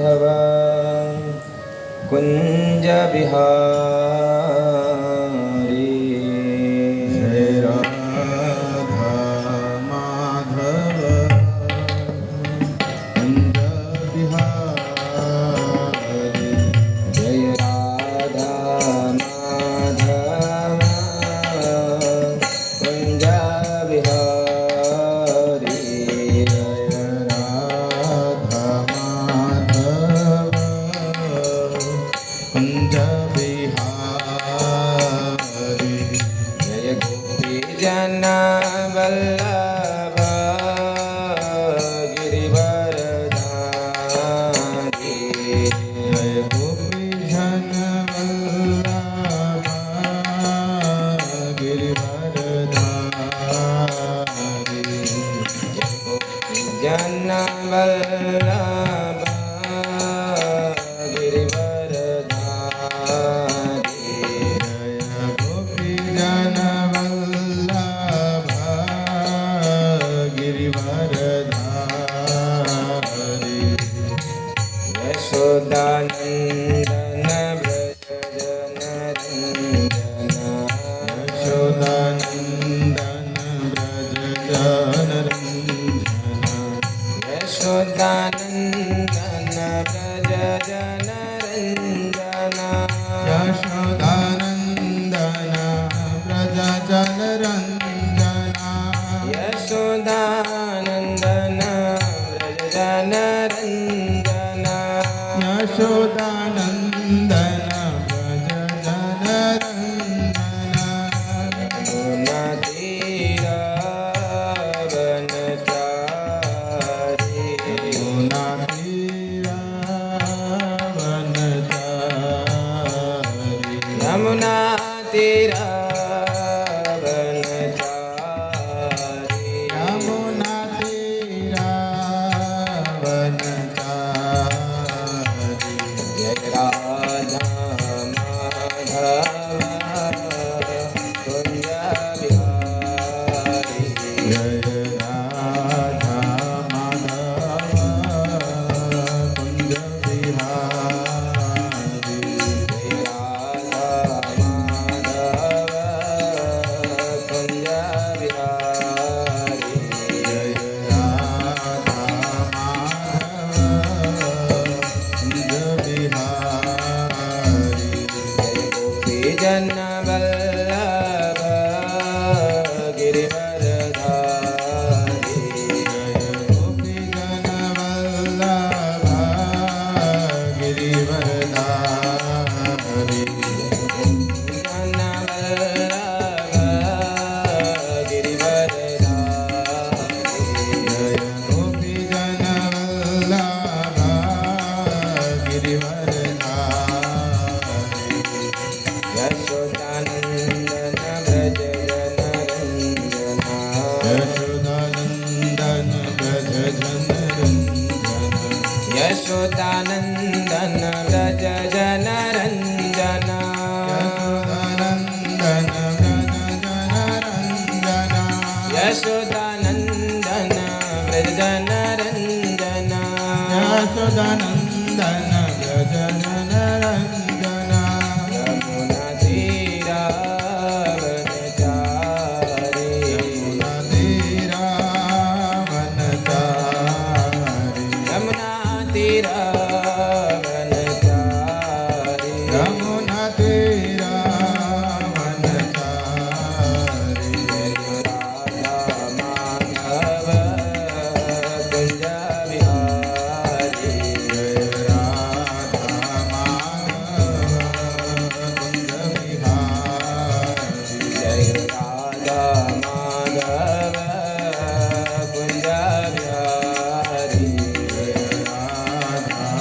माधव कुंज बिहारी। जय राधा माधव कुंज बिहारी। जय राधा माधव कुंज बिहारी। जय राधा माधव कुंज बिहारी। जय गोपी जन वल्लभ गिरिवरधारी। जय गोपी जन वल्लभ गिरिवरधारी। जन वल्लभ गिरिवरधारी। जय गोपी जन वल्लभ गिरिवरधारी। यशोदानंदन व्रज जनरंजन। यशोदानंदन व्रज जनरंजन। यशोदानंदन व्रज जनरंजन। यशोदानंदन व्रज जनरंजन। यशोदानंदन व्रज जनरंजन। यशोदानंदन व्रज जनरंजन। यमुना तीरावनचारी। यमुना तीरावनचारी। यमुना तीरावनचारी। यमुना तीरावनचारी। जय राधा माधव कुंज बिहारी। जय राधा माधव कुंज बिहारी। जय राधा माधव कुंज बिहारी। जय राधा माधव कुंज बिहारी। जय गोपी जन वल्लभ गिरिवरधारी। जय गोपी जन वल्लभ गिरिवरधारी। जन वल्लभ गिरिवरधारी। जय गोपी जन वल्लभ गिरिवरधारी। यशोदानंदन व्रज जनरंजन। यशोदानंदन व्रज जनरंजन। यशोदानंदन व्रज जनरंजन। यशोदानंदन व्रज जनरंजन। यशोदानंदन व्रज जनरंजन। यशोदानंदन व्रज जनरंजन। यमुना तीरावनचारी। यमुना तीरावनचारी। यमुना तीरावनचारी। यमुना तीरावनचारी। जय राधा माधव कुंज बिहारी। जय राधा माधव कुंज बिहारी। जय राधा माधव कुंज बिहारी। जय राधा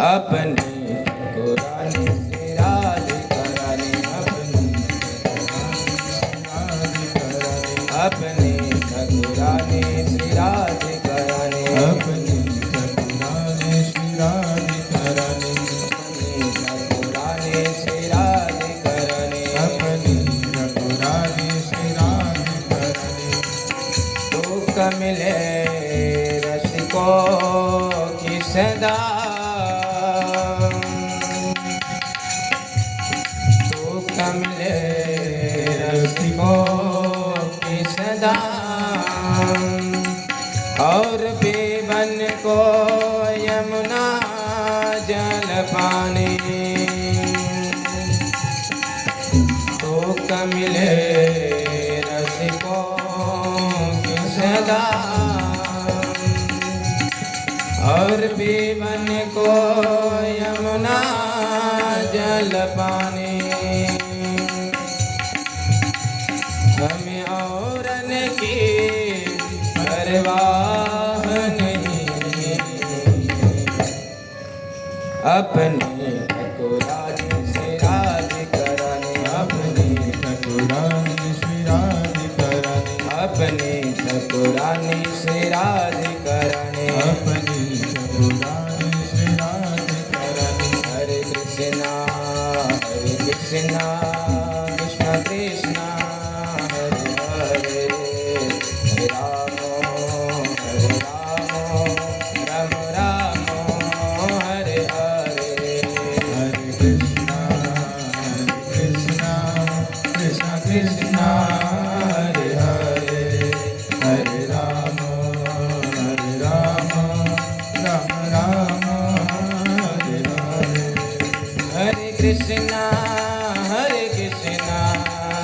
अपने कुरानी से राज करानी अपनी ठाकुरानी श्री राधिकारानी अपनी ठाकुरानी श्री राधिकारानी अपनी ठाकुरानी श्री राधिकारानी अपनी ठाकुरानी श्री राधिकारानी दुख मिले रसिकों की सदा दुख मिले रसिकों की सदा और बेबन को यमुना जल पानी दुख मिले रसिकों की सदा और बेबन को यमुना जल पानी हमें औरन की परवाह नहीं अपनी ठाकुरानी से राधिकारानी अपनी ठाकुरानी श्री राधिकारानी अपनी ठाकुरानी से राधिकारानी अपनी ठाकुरानी श्री राधिकारानी हरे कृष्णा कृष्ण कृष्ण हरे हरे हरे राम राम राम हरे हरे हरे कृष्णा कृष्ण कृष्ण हरे हरे हरे राम राम राम हरे हरे हरे कृष्णा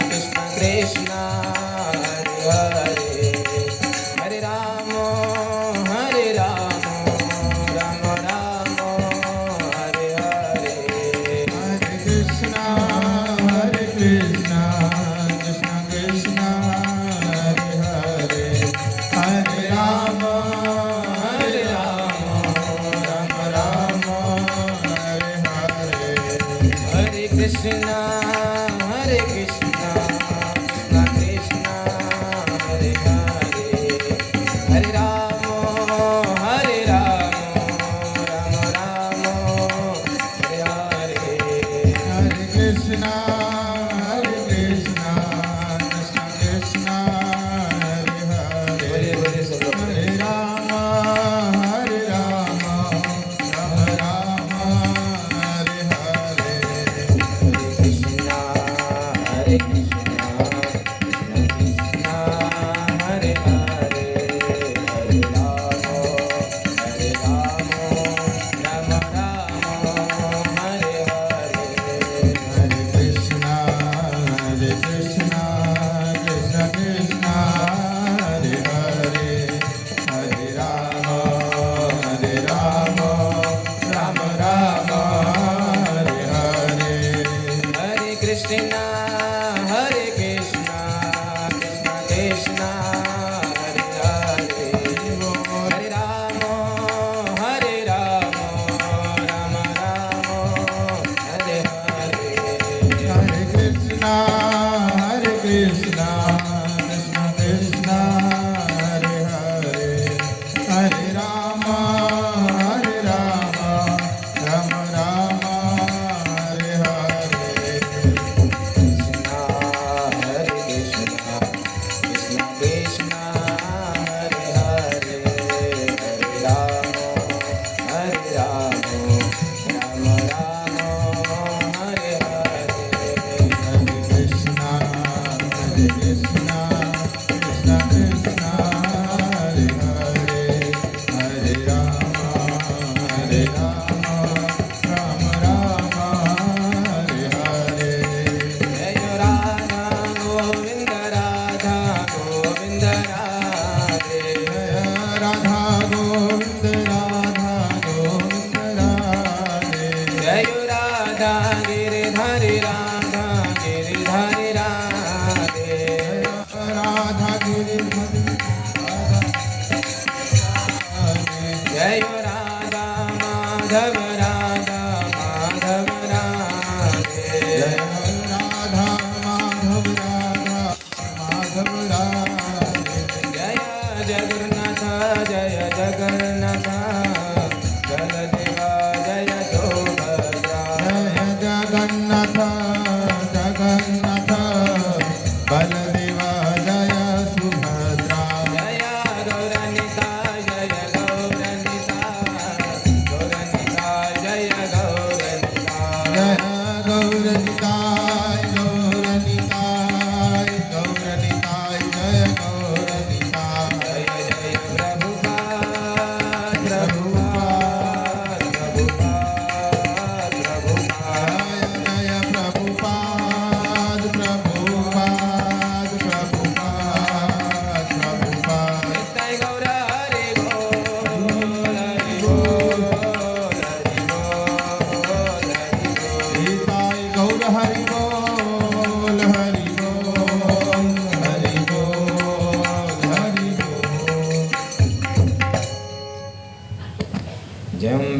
कृष्ण कृष्ण हरे हरे हरे राम राम राम हरे हरे हरे कृष्णा कृष्ण कृष्ण हरे हरे हरे राम राम राम हरे हरे हरे कृष्णा कृष्ण कृष्ण हरे हरे हरे राम राम राम हरे हरे हरे कृष्णा कृष्ण कृष्ण हरे हरे बोले बोले सब लोग। हरे राम राम राम हरे हरे हरे कृष्णा कृष्ण कृष्ण हरे हरे हरे राम राम राम हरे हरे हरे कृष्णा कृष्ण कृष्ण कृष्ण हरे हरे हरे राम राम राम हरे हरे हरे कृष्णा कृष्ण कृष्ण हरे हरे हरे राम राम राम हरे हरे हरे कृष्णा कृष्ण कृष्ण हरे हरे हरे राम राम राम हरे हरे कृष्णा हरे कृष्णा कृष्ण कृष्ण हरे हरे हरे राम राम राम हरे हरे हरे कृष्णा कृष्ण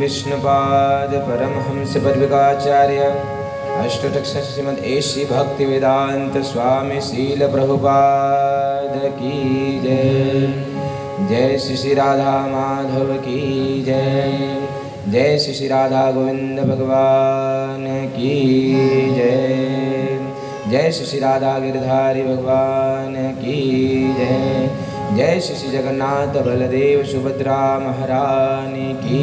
विष्णुपाद परमहंस पदविकाचार्य अष्टोटक श्रीमद एसी भक्ति वेदांत स्वामी शील प्रभुपाद की जय। जय श्री श्री राधा माधव की जय। जय श्री श्री राधा गोविंद भगवान की जय। जय श्री श्री राधा गिरधारी भगवान की जय। जय श्री श्री जगन्नाथ बलदेव सुभद्रा महारानी की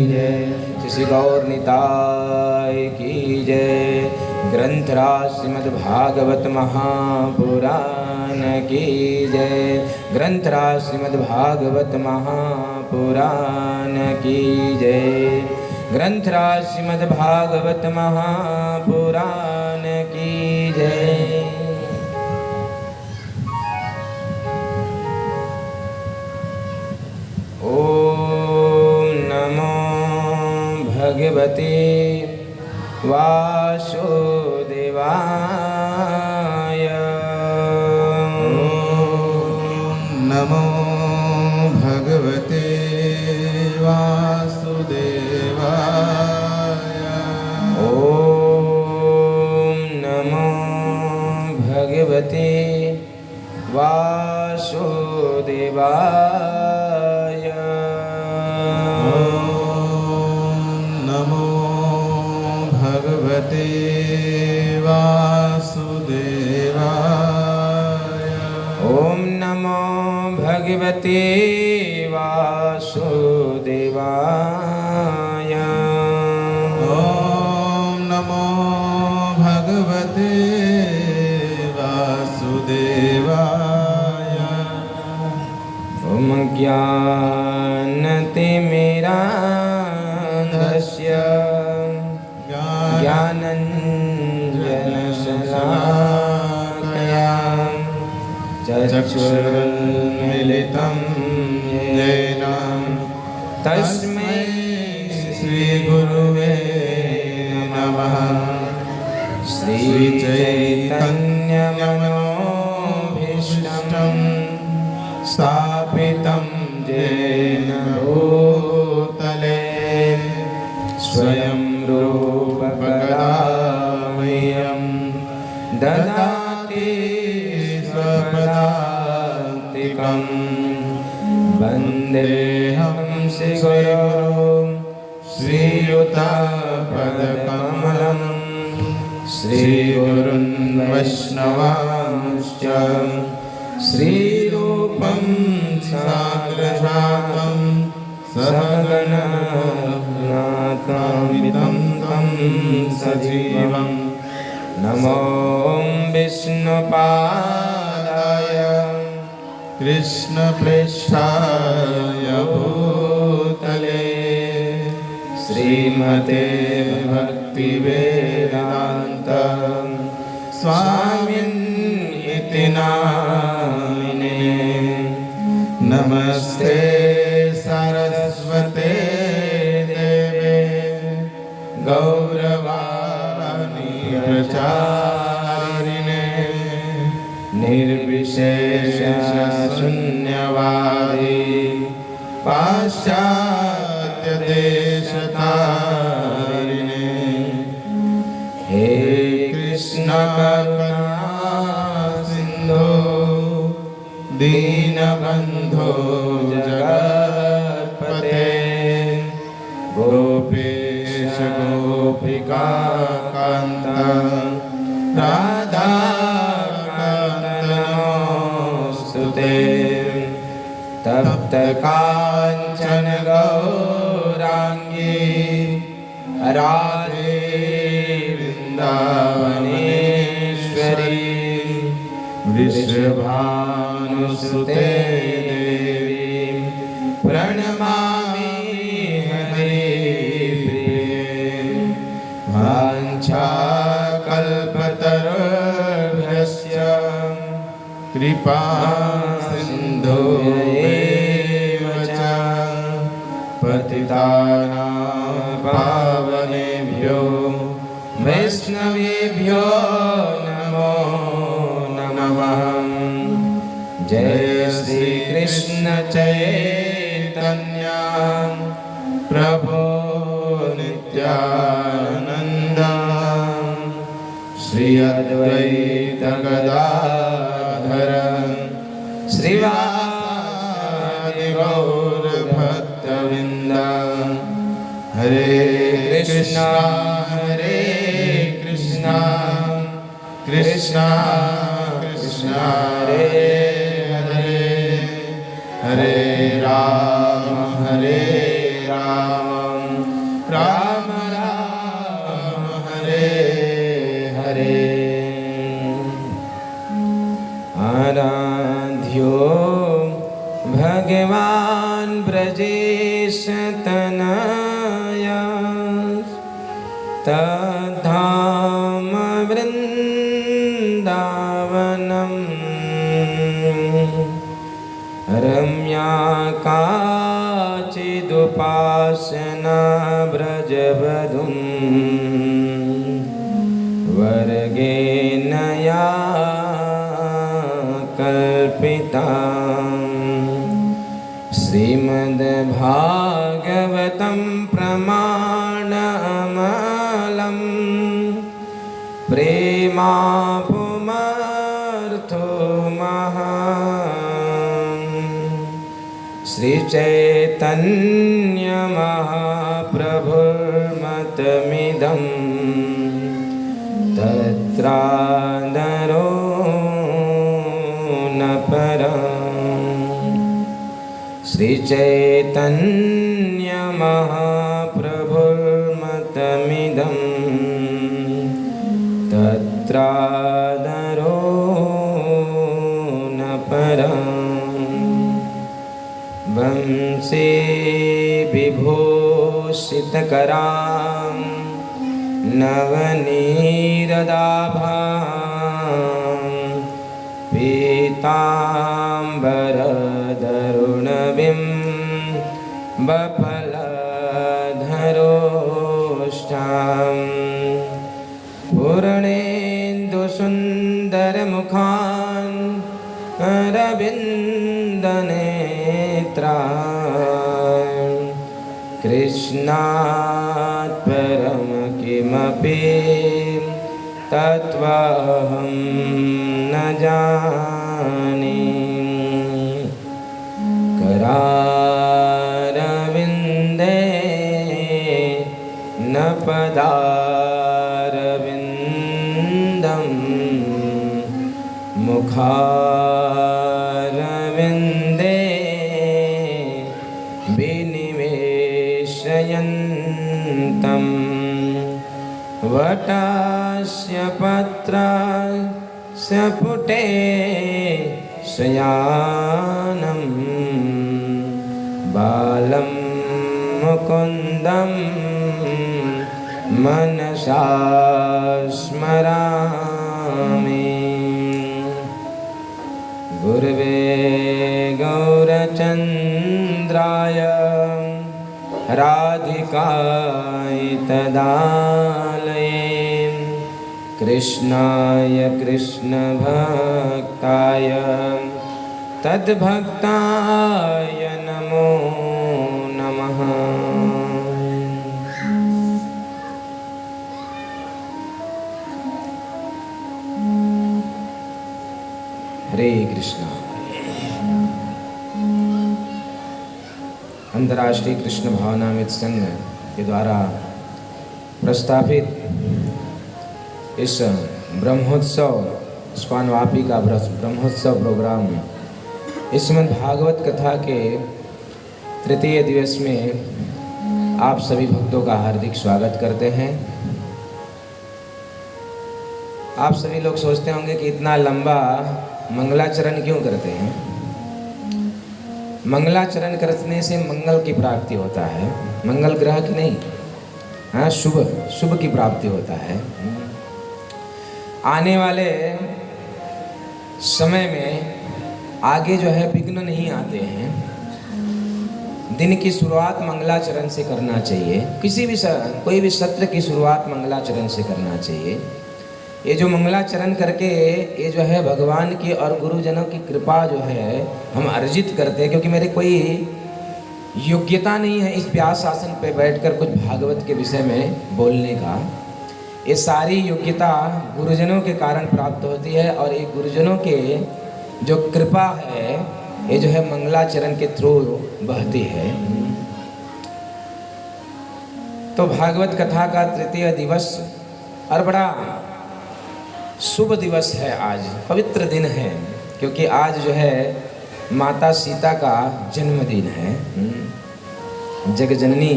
जय। श्री श्री गौर निताय की जय। ग्रंथराज श्रीमद्भागवत महापुराण की जय। ग्रंथराज श्रीमद्भागवत महापुराण की जय। ग्रंथराज श्रीमद्भागवत महापुराण की जय। ओम नमो भगवते वासुदेवाय। नमो भगवते वासुदेवाय। ओम नमो भगवते वासुदेवाय। नमो भगवते वासुदेवाय। ओम नमो भगवते वासुदेवाय। ओम नमो भगवते वासुदेवाय। ओम ज्ञानतिमिरान्धस्य ज्ञानञ्जनशलाकया चक्षुरुन्मीलितं येन तस्मै श्रीगुरुवे नमः। श्रीचैतन्यमनोभीष्टं स्थापितं येन भूतले स्वयं रूपकदा मह्यं ददाति स्वपदान्तिकं। वन्देऽहं श्रीगुरुं श्रीयुतपदकमलं श्रीगुरुन् वैष्णवांश्च श्रीरूपं साग्रजातं सहगणनाथान्वितं तं सजीवं। नमो विष्णुपादाय कृष्णप्रेष्ठाय भूतले श्रीमते भक्तिवेदान्त स्वामिन्निति नामिने। नमस्ते सरस्वते देवे गौरवाणी प्रचारिणे निर्विशेष शून्यवादी पाश्चात्य देशतारिणे। हे कृष्ण करुणा सिंधु दीनबंधो जगत्पते गोपेश गोपिका कांत राधा नमोस्तुते। तप्त कांचन गौरांगी राधे वृंदावनेश्वरी वृषभानुसुते देवी प्रणमामि हरिप्रिये। वाञ्छाकल्पतरुभ्यश्च कृपा सिन्धुभ्येव च पतितानां पावनेभ्यो वैष्णवेभ्यो नमो नमः। जय श्री कृष्ण चैतन्य प्रभु नित्यानंद श्री अद्वैत गदाधर श्रीवासादि गौर भक्तवृंद हरे कृष्णा कृष्णा कृष्णा हरे हरे हरे राम राम राम हरे हरे। आराध्यो भगवान् ब्रजेश तनया तद्धाम वृन्दावनम् रम्या काचिदुपासना व्रजवधूं वर्गेण या कल्पिता श्रीमद्भागवतं प्रमाणमलं प्रेमापुमर्थो महान् श्रीचैतन्य महाप्रभुर्मतमिदं तत्रादरो न परम्। श्रीचैतन्य महाप्रभुर्मतमिदं तत्रादरो न परम्। वंशे विभूषितकरां नवनीरदाभां पीताम्बरधरुणविं बफलधरोष्ठां पूर्णेन्दुसुन्दरमुखान् अरविन्दनेत्रान् कृष्णात् परं किमपि तत्त्वहं न जाने। करारविन्दे न पदारविन्दं मुखारविन्दे विनिवेशयन्तं वटस्य पत्रस्य पुटे शयानं बालं मुकुन्दं मनसा स्मरामि। गुरवे गौरचन्द्राय राधिकाय तदालये कृष्णाय कृष्णभक्ताय तद्भक्ताय नमो नमः। हरे कृष्णा। अंतर्राष्ट्रीय कृष्ण भावनामृत संघ के द्वारा प्रस्तावित इस ब्रह्मोत्सव स्वानवापी का ब्रह्मोत्सव प्रोग्राम इस श्रीमद् भागवत कथा के तृतीय दिवस में आप सभी भक्तों का हार्दिक स्वागत करते हैं। आप सभी लोग सोचते होंगे कि इतना लंबा मंगलाचरण क्यों करते हैं। मंगलाचरण करने से मंगल की प्राप्ति होता है, मंगल ग्रह की नहीं, हाँ शुभ की प्राप्ति होता है। आने वाले समय में आगे जो है विघ्न नहीं आते हैं। दिन की शुरुआत मंगलाचरण से करना चाहिए। कोई भी सत्र की शुरुआत मंगलाचरण से करना चाहिए। ये जो मंगलाचरण करके ये जो है भगवान की और गुरुजनों की कृपा जो है हम अर्जित करते हैं, क्योंकि मेरे कोई योग्यता नहीं है इस व्यास आसन पे बैठकर कुछ भागवत के विषय में बोलने का। ये सारी योग्यता गुरुजनों के कारण प्राप्त होती है और ये गुरुजनों के जो कृपा है ये जो है मंगलाचरण के थ्रू बहती है। तो भागवत कथा का तृतीय दिवस और बड़ा शुभ दिवस है, आज पवित्र दिन है, क्योंकि आज जो है माता सीता का जन्मदिन है। जगजननी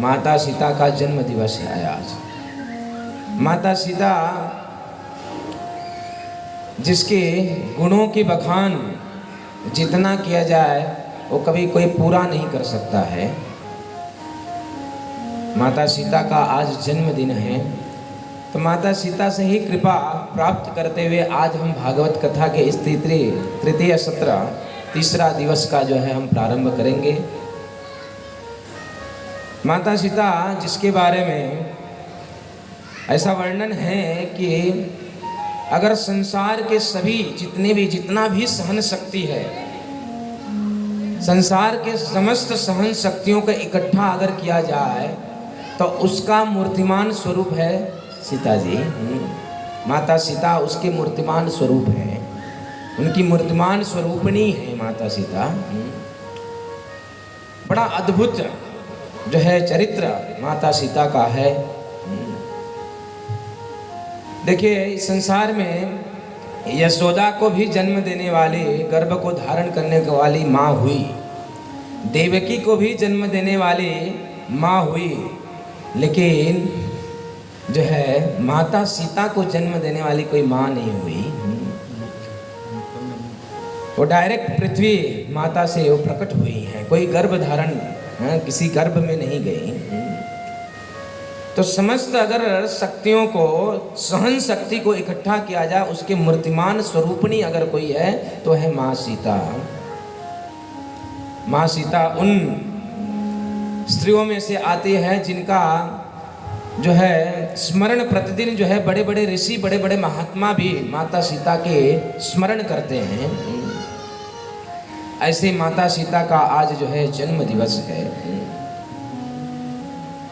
माता सीता का जन्म दिवस है आज। माता सीता जिसके गुणों की बखान जितना किया जाए वो कभी कोई पूरा नहीं कर सकता है। माता सीता का आज जन्मदिन है, तो माता सीता से ही कृपा प्राप्त करते हुए आज हम भागवत कथा के इस तृतीय सत्र तीसरा दिवस का जो है हम प्रारंभ करेंगे। माता सीता जिसके बारे में ऐसा वर्णन है कि अगर संसार के सभी जितना भी सहन शक्ति है, संसार के समस्त सहन शक्तियों का इकट्ठा अगर किया जाए तो उसका मूर्तिमान स्वरूप है सीता जी। माता सीता उसके मूर्तिमान स्वरूप है, उनकी मूर्तिमान स्वरूपणी है माता सीता। बड़ा अद्भुत जो है चरित्र माता सीता का है। देखिए इस संसार में यशोदा को भी जन्म देने वाली, गर्भ को धारण करने वाली माँ हुई, देवकी को भी जन्म देने वाली माँ हुई, लेकिन जो है माता सीता को जन्म देने वाली कोई माँ नहीं हुई। वो डायरेक्ट पृथ्वी माता से वो प्रकट हुई हैं, कोई गर्भ धारण किसी गर्भ में नहीं गई। तो समस्त अगर शक्तियों को, सहन शक्ति को इकट्ठा किया जाए, उसके मूर्तिमान स्वरूपणी अगर कोई है तो है माँ सीता। माँ सीता उन स्त्रियों में से आती है जिनका जो है स्मरण प्रतिदिन जो है बड़े बड़े ऋषि, बड़े बड़े महात्मा भी माता सीता के स्मरण करते हैं। ऐसे माता सीता का आज जो है जन्म दिवस है।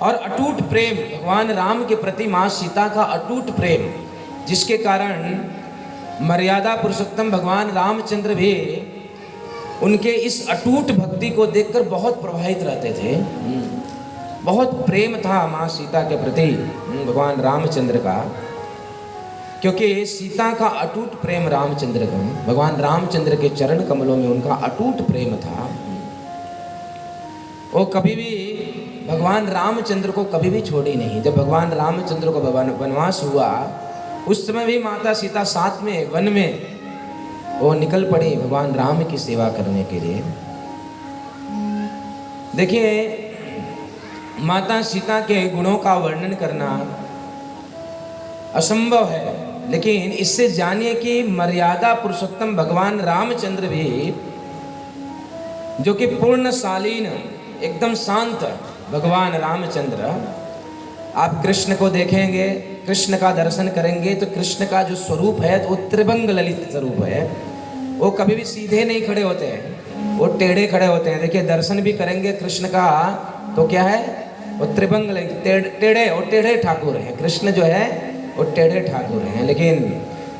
और अटूट प्रेम, भगवान राम के प्रति माँ सीता का अटूट प्रेम, जिसके कारण मर्यादा पुरुषोत्तम भगवान रामचंद्र भी उनके इस अटूट भक्ति को देखकर बहुत प्रभावित रहते थे। बहुत प्रेम था माँ सीता के प्रति भगवान रामचंद्र का, क्योंकि सीता का अटूट प्रेम रामचंद्र का, भगवान रामचंद्र के चरण कमलों में उनका अटूट प्रेम था। वो कभी भी भगवान रामचंद्र को कभी भी छोड़ी नहीं। जब भगवान रामचंद्र को वनवास हुआ उस समय भी माता सीता साथ में वन में वो निकल पड़ी भगवान राम की सेवा करने के लिए। देखिए माता सीता के गुणों का वर्णन करना असंभव है, लेकिन इससे जानिए कि मर्यादा पुरुषोत्तम भगवान रामचंद्र भी, जो कि पूर्ण शालीन एकदम शांत भगवान रामचंद्र, आप कृष्ण को देखेंगे, कृष्ण का दर्शन करेंगे तो कृष्ण का जो स्वरूप है वो त्रिभंग ललित स्वरूप है। वो कभी भी सीधे नहीं खड़े होते हैं, वो टेढ़े खड़े होते हैं। देखिए दर्शन भी करेंगे कृष्ण का तो क्या है, वो त्रिभंग ललित, टेढ़े, वो टेढ़े ठाकुर हैं। कृष्ण जो है वो टेढ़े ठाकुर हैं, लेकिन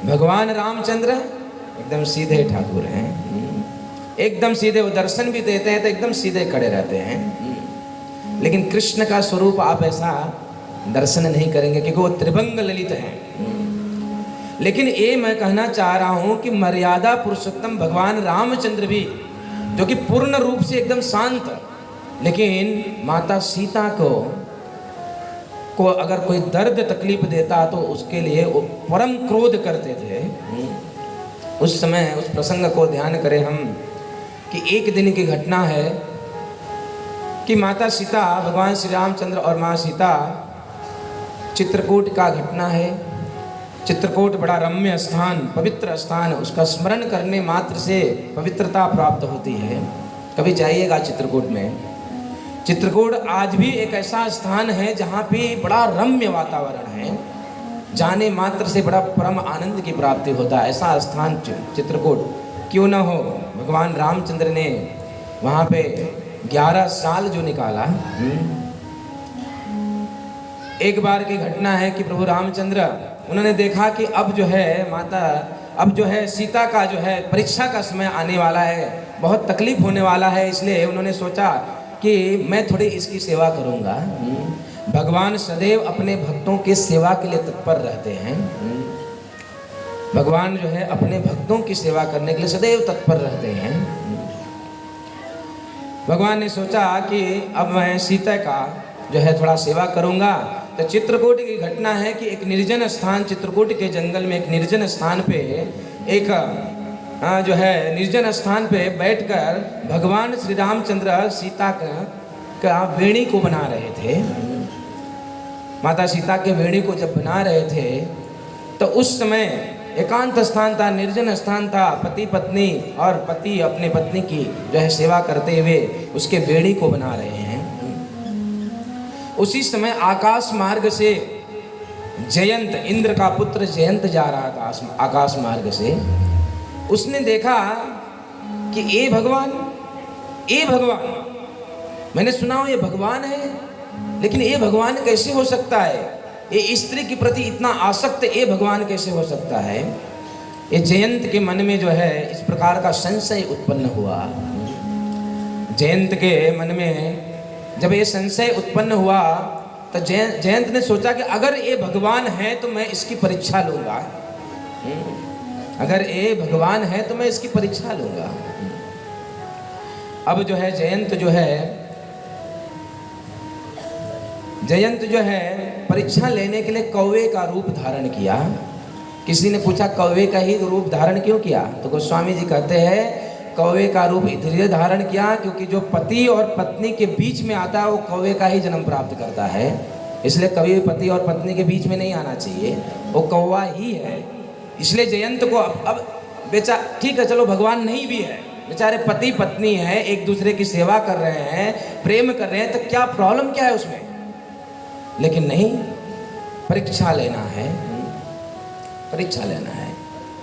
भगवान रामचंद्र एकदम सीधे ठाकुर हैं। एकदम सीधे, वो दर्शन भी देते हैं तो एकदम सीधे खड़े रहते हैं। लेकिन कृष्ण का स्वरूप आप ऐसा दर्शन नहीं करेंगे क्योंकि वो त्रिभंग ललित हैं। लेकिन ये मैं कहना चाह रहा हूं कि मर्यादा पुरुषोत्तम भगवान रामचंद्र भी, जो कि पूर्ण रूप से एकदम शांत, लेकिन माता सीता को अगर कोई दर्द तकलीफ देता तो उसके लिए वो परम क्रोध करते थे। उस समय उस प्रसंग को ध्यान करें हम कि एक दिन की घटना है कि माता सीता, भगवान श्री रामचंद्र और माँ सीता, चित्रकूट का घटना है। चित्रकूट बड़ा रम्य स्थान, पवित्र स्थान, उसका स्मरण करने मात्र से पवित्रता प्राप्त होती है। कभी जाइएगा चित्रकूट में। चित्रकूट आज भी एक ऐसा स्थान है जहाँ पे बड़ा रम्य वातावरण है, जाने मात्र से बड़ा परम आनंद की प्राप्ति होता है। ऐसा स्थान चित्रकूट क्यों न हो, भगवान रामचंद्र ने वहाँ पे 11 साल जो निकाला। एक बार की घटना है कि प्रभु रामचंद्र उन्होंने देखा कि अब जो है सीता का जो है परीक्षा का समय आने वाला है, बहुत तकलीफ होने वाला है, इसलिए उन्होंने सोचा कि मैं थोड़ी इसकी सेवा करूंगा। भगवान सदैव अपने भक्तों की सेवा के लिए तत्पर रहते हैं। भगवान जो है अपने भक्तों की सेवा करने के लिए सदैव तत्पर रहते हैं। भगवान ने सोचा कि अब मैं सीता का जो है थोड़ा सेवा करूंगा। तो चित्रकूट की घटना है कि एक निर्जन स्थान, चित्रकूट के जंगल में एक निर्जन स्थान पे एक जो है निर्जन स्थान पे बैठकर भगवान श्री रामचंद्र सीता का वेणी को बना रहे थे। माता सीता के वेणी को जब बना रहे थे तो उस समय एकांत स्थान था, निर्जन स्थान था। पति पत्नी और पति अपने पत्नी की जो है सेवा करते हुए उसके वेणी को बना रहे हैं। उसी समय आकाश मार्ग से जयंत, इंद्र का पुत्र जयंत जा रहा था आकाश मार्ग से। उसने देखा कि ए भगवान, मैंने सुना हो ये भगवान है, लेकिन ये भगवान कैसे हो सकता है? ये स्त्री के प्रति इतना आसक्त ये भगवान कैसे हो सकता है? ये जयंत के मन में जो है इस प्रकार का संशय उत्पन्न हुआ। जयंत के मन में जब ये संशय उत्पन्न हुआ तो जयंत ने सोचा कि अगर ये भगवान है तो मैं इसकी परीक्षा लूंगा। अगर ये भगवान है तो मैं इसकी परीक्षा लूंगा। अब जो है जयंत जो है परीक्षा लेने के लिए कौवे का रूप धारण किया। किसी ने पूछा कौवे का ही रूप धारण क्यों किया? तो गोस्वामी जी कहते हैं कौवे का रूप इसलिए धारण किया क्योंकि जो पति और पत्नी के बीच में आता है वो कौवे का ही जन्म प्राप्त करता है। इसलिए कभी भी पति और पत्नी के बीच में नहीं आना चाहिए, वो कौवा ही है। इसलिए जयंत को अब बेचा ठीक है, चलो भगवान नहीं भी है, बेचारे पति पत्नी है, एक दूसरे की सेवा कर रहे हैं, प्रेम कर रहे हैं, तो क्या प्रॉब्लम क्या है उसमें? लेकिन नहीं, परीक्षा लेना है, परीक्षा लेना है।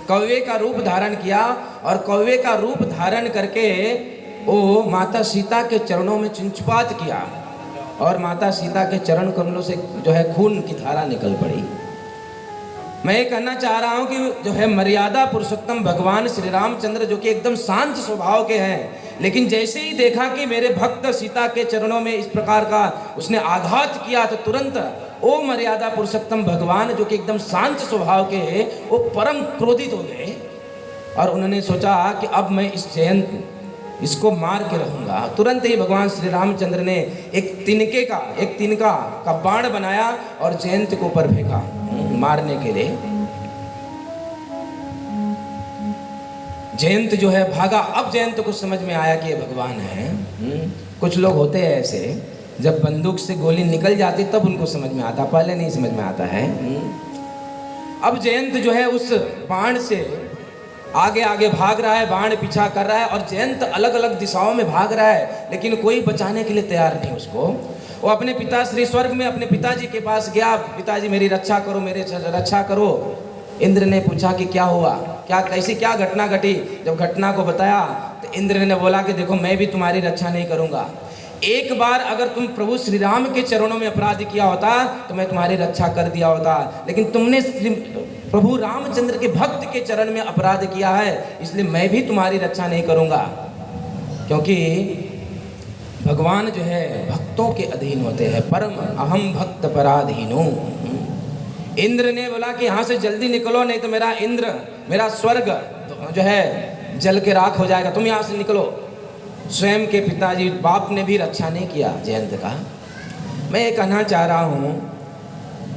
कौवे का रूप धारण किया और कौवे का रूप धारण करके वो माता सीता के चरणों में चिंचपात किया और माता सीता के चरण कमलों से जो है खून की धारा निकल पड़ी। मैं ये कहना चाह रहा हूँ कि जो है मर्यादा पुरुषोत्तम भगवान श्री रामचंद्र जो कि एकदम शांत स्वभाव के हैं, लेकिन जैसे ही देखा कि मेरे भक्त सीता के चरणों में इस प्रकार का उसने आघात किया तो तुरंत ओ मर्यादा पुरुषोत्तम भगवान जो कि एकदम शांत स्वभाव के हैं वो परम क्रोधित हो गए और उन्होंने सोचा कि अब मैं इस जयंत इसको मार के रहूंगा। तुरंत ही भगवान श्री रामचंद्र ने एक तिनका का बाण बनाया और जयंत को ऊपर फेंका मारने के लिए। जयंत जो है भागा। अब जयंत को समझ में आया कि ये भगवान है। कुछ लोग होते हैं ऐसे, जब बंदूक से गोली निकल जाती तब उनको समझ में आता, पहले नहीं समझ में आता है। अब जयंत जो है उस बाण से आगे आगे भाग रहा है, बाण पीछा कर रहा है और जयंत अलग अलग दिशाओं में भाग रहा है, लेकिन कोई बचाने के लिए तैयार नहीं उसको। वो अपने पिता श्री स्वर्ग में अपने पिताजी के पास गया, पिताजी मेरी रक्षा करो, मेरे रक्षा करो। इंद्र ने पूछा कि क्या हुआ, क्या घटना घटी। जब घटना को बताया तो इंद्र ने बोला कि देखो मैं भी तुम्हारी रक्षा नहीं करूंगा। एक बार अगर तुम प्रभु श्री राम के चरणों में अपराध किया होता तो मैं तुम्हारी रक्षा कर दिया होता, लेकिन तुमने प्रभु रामचंद्र के भक्त के चरण में अपराध किया है, इसलिए मैं भी तुम्हारी रक्षा नहीं करूंगा। क्योंकि भगवान जो है भक्तों के अधीन होते हैं। परम अहम भक्त पराधीनो। इंद्र ने बोला कि यहाँ से जल्दी निकलो, नहीं तो मेरा स्वर्ग जो है जल के राख हो जाएगा, तुम यहाँ से निकलो। स्वयं के पिताजी बाप ने भी रक्षा नहीं किया जयंत का। मैं ये कहना चाह रहा हूँ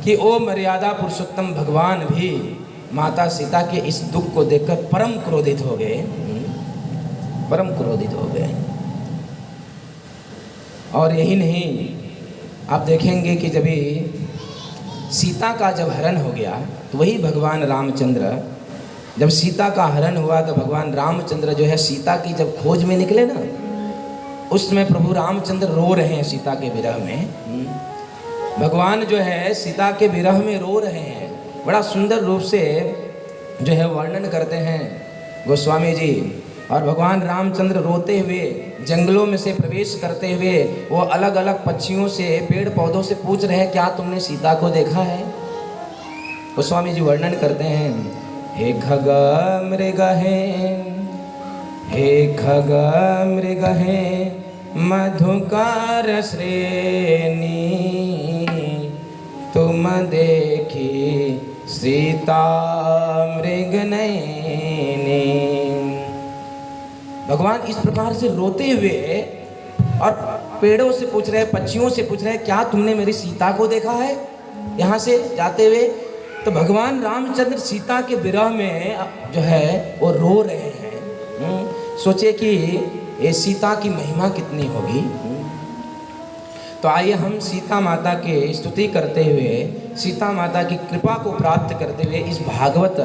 कि ओ मर्यादा पुरुषोत्तम भगवान भी माता सीता के इस दुख को देखकर परम क्रोधित हो गए, परम क्रोधित हो गए। और यही नहीं, आप देखेंगे कि जब सीता का जब हरण हो गया तो वही भगवान रामचंद्र, जब सीता का हरण हुआ तो भगवान रामचंद्र जो है सीता की जब खोज में निकले ना, उस समय प्रभु रामचंद्र रो रहे हैं सीता के विरह में। भगवान जो है सीता के विरह में रो रहे हैं। बड़ा सुंदर रूप से जो है वर्णन करते हैं गोस्वामी जी। और भगवान रामचंद्र रोते हुए जंगलों में से प्रवेश करते हुए वो अलग अलग पक्षियों से, पेड़ पौधों से पूछ रहे हैं, क्या तुमने सीता को देखा है? गोस्वामी जी वर्णन करते हैं, हे खग मृगहे, हे खग मृगहे मधुकार श्रेणी, तुम देखी सीता मृग नयनी। भगवान इस प्रकार से रोते हुए और पेड़ों से पूछ रहे, पक्षियों से पूछ रहे, क्या तुमने मेरी सीता को देखा है? यहाँ से जाते हुए तो भगवान रामचंद्र सीता के विरह में जो है वो रो रहे हैं। सोचे कि ये सीता की महिमा कितनी होगी। तो आइए हम सीता माता की स्तुति करते हुए, सीता माता की कृपा को प्राप्त करते हुए इस भागवत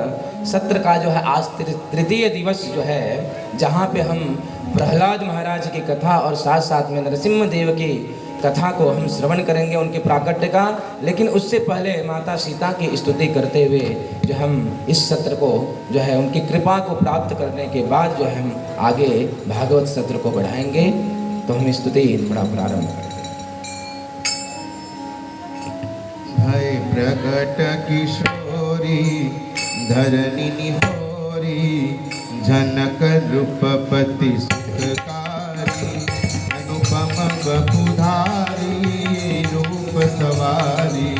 सत्र का जो है आज तृतीय दिवस जो है, जहाँ पे हम प्रहलाद महाराज की कथा और साथ साथ में नरसिम्हा देव की कथा को हम श्रवण करेंगे, उनके प्राकट्य का। लेकिन उससे पहले माता सीता की स्तुति करते हुए जो हम इस सत्र को जो है उनकी कृपा को प्राप्त करने के बाद जो है हम आगे भागवत सत्र को बढ़ाएंगे। तो हम स्तुति थोड़ा प्रारंभ करें। भय प्रकट किशोरी धरणी निहोरी, जनक रूपपति सुखकारी, अनुपम बपुधारी रूप सवारी,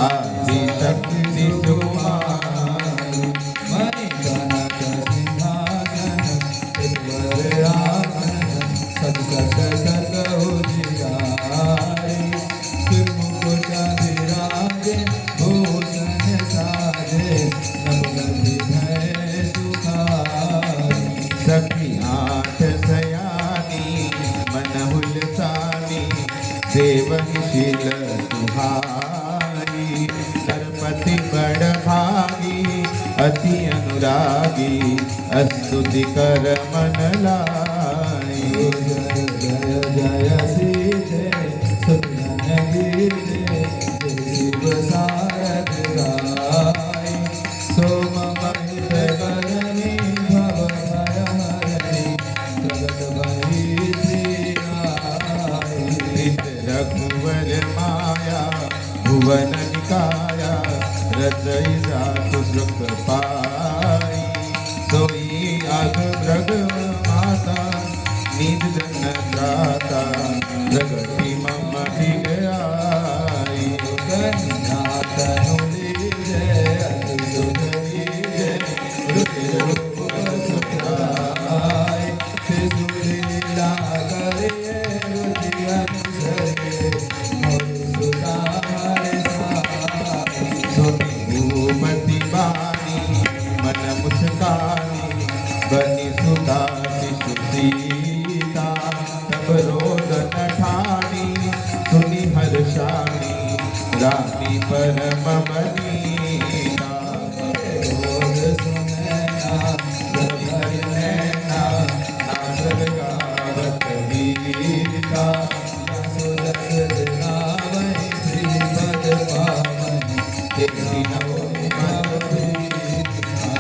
आदि शक्ति सुकुमारी, मणिकनक सिंहासन ईश्वर आसन, सत सत सत उजियारी, सिरमुकुट विराजे भूषण साजे, नवगति भय सुखारी, सखी आठ सयानी मनहुल सानी, सेवनशील सुहारी, सरपति बड़ भागी अति अनुरागी, स्तुति कर मन लाई। जय जय जय सीते सुखन गीते, शिव सारद गाई, सोम महित करनी भव भय हरनी, प्रगट भई श्री आई। रघुवर माया भुवन निकाया, रचई जातु सुख पाई, सोई अग भृग माता निज जन त्राता, प्रगति मम धिग आई। तनु लीजे अति सुख लीजे, रुचि रूप सुखदाई, शिशुलीला करिए रुचि अनुसरिए, मोर सुधार साई। सोनी भूपति बानी मन मुस्कानी, बनी सुधा शिशु सीता, तब रोदन ठानी सुनि हर्षानी, रानी परम बनीता। रोद सुनैना हरि नैना, नासद गावत गीता, सुरस दिलावै श्रीपद पावनि, तेहि नमो मधुरीता।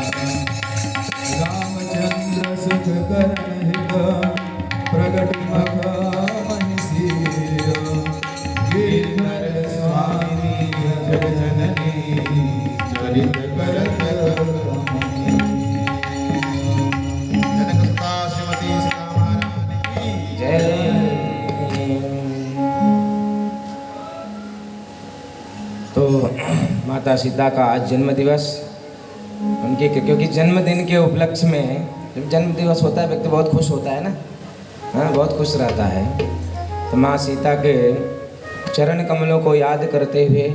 रामचंद्र सुख करण हित, प्रगट मख महिषीय, गिरधर स्वामी जगजननी, चरित करत रमणी। जनकसुता श्रीमती सीता महारानी की जय। तो माता सीता का आज जन्म दिवस, उनके क्योंकि जन्मदिन के उपलक्ष्य में, जब जन्म दिवस होता है व्यक्ति बहुत खुश होता है ना, हाँ बहुत खुश रहता है। तो माँ सीता के चरण कमलों को याद करते हुए,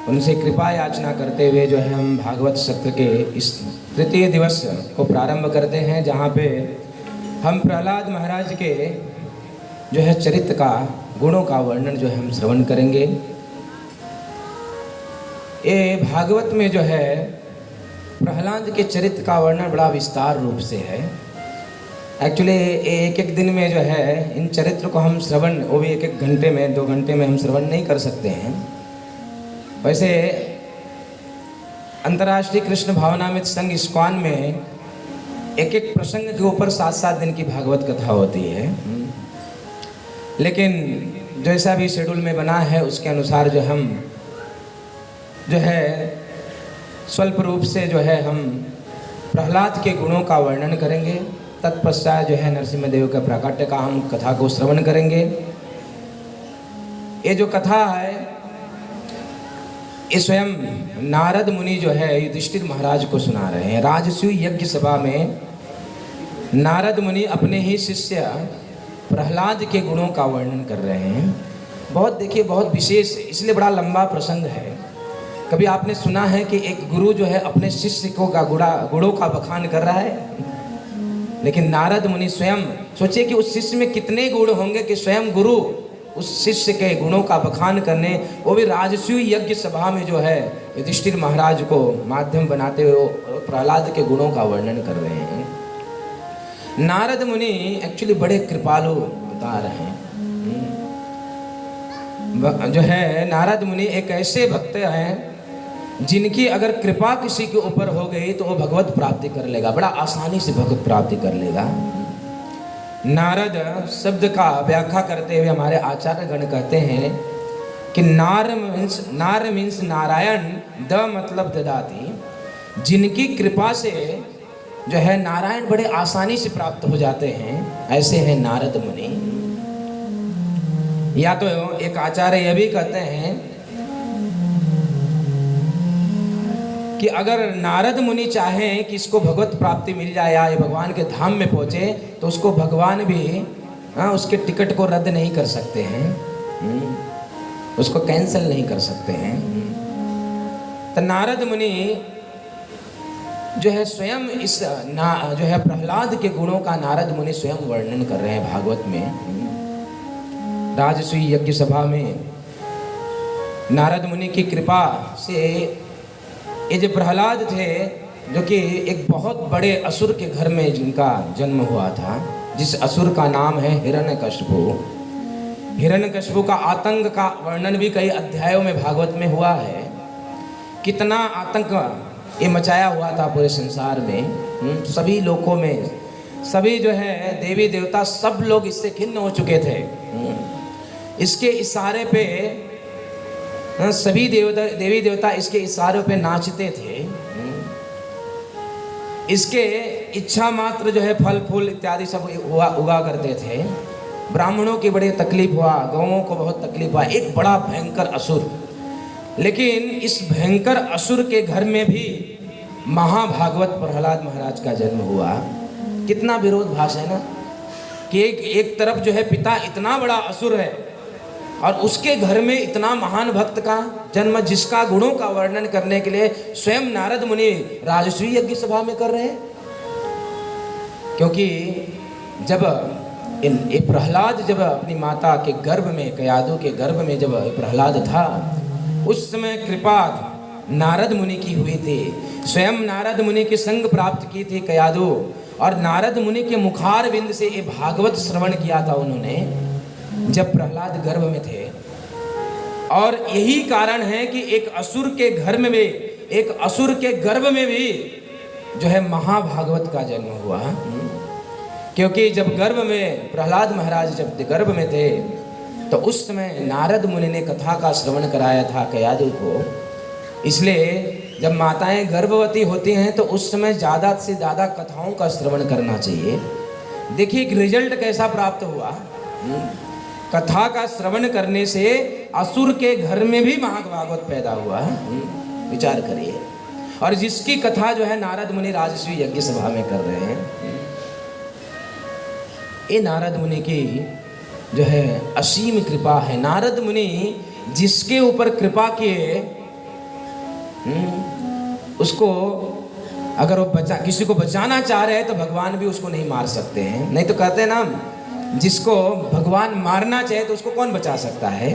उनसे कृपा याचना करते हुए जो है हम भागवत सत्र के इस तृतीय दिवस को प्रारंभ करते हैं, जहाँ पे हम प्रहलाद महाराज के जो है चरित्र का, गुणों का वर्णन जो है हम श्रवण करेंगे। ये भागवत में जो है प्रहलाद के चरित्र का वर्णन बड़ा विस्तार रूप से है। एक्चुअली एक एक दिन में जो है इन चरित्र को हम श्रवण, वो भी एक एक घंटे में, 2 घंटे में हम श्रवण नहीं कर सकते हैं। वैसे अंतर्राष्ट्रीय कृष्ण भावनामृत संघ इस्कॉन में एक एक प्रसंग के ऊपर 7-7 दिन की भागवत कथा होती है। लेकिन जैसा भी शेड्यूल में बना है उसके अनुसार जो हम जो है स्वल्प रूप से जो है हम प्रहलाद के गुणों का वर्णन करेंगे। तत्पश्चात जो है नरसिम्हा देव के प्राकट्य का हम कथा को श्रवण करेंगे। ये जो कथा है ये स्वयं नारद मुनि जो है युधिष्ठिर महाराज को सुना रहे हैं। राजसूय यज्ञ सभा में नारद मुनि अपने ही शिष्य प्रहलाद के गुणों का वर्णन कर रहे हैं। बहुत देखिए बहुत विशेष, इसलिए बड़ा लंबा प्रसंग है। कभी आपने सुना है कि एक गुरु जो है अपने शिष्य को गुणों का बखान कर रहा है? लेकिन नारद मुनि स्वयं सोचिए कि उस शिष्य में कितने गुण होंगे कि स्वयं गुरु उस शिष्य के गुणों का बखान करने, वो भी राजसूय यज्ञ सभा में जो है युधिष्ठिर महाराज को माध्यम बनाते हुए प्रहलाद के गुणों का वर्णन कर रहे हैं। नारद मुनि एक्चुअली बड़े कृपालु बता रहे हैं। जो है नारद मुनि एक ऐसे भक्त हैं जिनकी अगर कृपा किसी के ऊपर हो गई तो वो भगवत प्राप्ति कर लेगा, बड़ा आसानी से भगवत प्राप्ति कर लेगा। नारद शब्द का व्याख्या करते हुए हमारे आचार्य गण कहते हैं कि नार मीन्स नारायण, द मतलब ददाती। जिनकी कृपा से जो है नारायण बड़े आसानी से प्राप्त हो जाते हैं, ऐसे हैं नारद मुनि। या तो एक आचार्य यह भी कहते हैं कि अगर नारद मुनि चाहें कि इसको भगवत प्राप्ति मिल जाए या ये भगवान के धाम में पहुंचे तो उसको भगवान भी उसके टिकट को रद्द नहीं कर सकते हैं, उसको कैंसिल नहीं कर सकते हैं। तो नारद मुनि जो है स्वयं इस जो है प्रहलाद के गुणों का नारद मुनि स्वयं वर्णन कर रहे हैं भागवत में। राजसूय यज्ञ सभा में नारद मुनि की कृपा से ये जो प्रहलाद थे, जो कि एक बहुत बड़े असुर के घर में जिनका जन्म हुआ था, जिस असुर का नाम है हिरण्यकश्यपु। हिरण्यकश्यपु का आतंक का वर्णन भी कई अध्यायों में भागवत में हुआ है। कितना आतंक ये मचाया हुआ था पूरे संसार में, सभी लोकों में, सभी जो है देवी देवता सब लोग इससे खिन्न हो चुके थे। इसके इशारे पे सभी देवी देवता इसके इशारों पे नाचते थे। इसके इच्छा मात्र जो है फल फूल इत्यादि सब उगा करते थे। ब्राह्मणों की बड़ी तकलीफ हुआ, गौओं को बहुत तकलीफ हुआ। एक बड़ा भयंकर असुर, लेकिन इस भयंकर असुर के घर में भी महाभागवत प्रहलाद महाराज का जन्म हुआ। कितना विरोधाभास है ना कि एक तरफ जो है पिता इतना बड़ा असुर है और उसके घर में इतना महान भक्त का जन्म, जिसका गुणों का वर्णन करने के लिए स्वयं नारद मुनि राजसूय यज्ञ सभा में कर रहे हैं। क्योंकि जब ये प्रहलाद जब अपनी माता के गर्भ में, कयादु के गर्भ में जब प्रहलाद था, उस समय कृपा नारद मुनि की हुई थी। स्वयं नारद मुनि के संग प्राप्त की थी कयादु, और नारद मुनि के मुखार बिंद से ये भागवत श्रवण किया था उन्होंने जब प्रहलाद गर्भ में थे। और यही कारण है कि एक असुर के घर में भी, एक असुर के गर्भ में भी जो है महाभागवत का जन्म हुआ। क्योंकि जब गर्भ में प्रहलाद महाराज जब गर्भ में थे तो उस समय नारद मुनि ने कथा का श्रवण कराया था कयादु को। इसलिए जब माताएं गर्भवती होती हैं तो उस समय ज़्यादा से ज़्यादा कथाओं का श्रवण करना चाहिए। देखिए एक रिजल्ट कैसा प्राप्त हुआ। कथा का श्रवण करने से असुर के घर में भी महाभागवत पैदा हुआ। विचार करिए। और जिसकी कथा जो है नारद मुनि राजसूय यज्ञ सभा में कर रहे हैं, ये नारद मुनि की जो है असीम कृपा है। नारद मुनि जिसके ऊपर कृपा किए उसको अगर वो किसी को बचाना चाह रहे हैं तो भगवान भी उसको नहीं मार सकते हैं। नहीं तो कहते हैं ना, जिसको भगवान मारना चाहे तो उसको कौन बचा सकता है,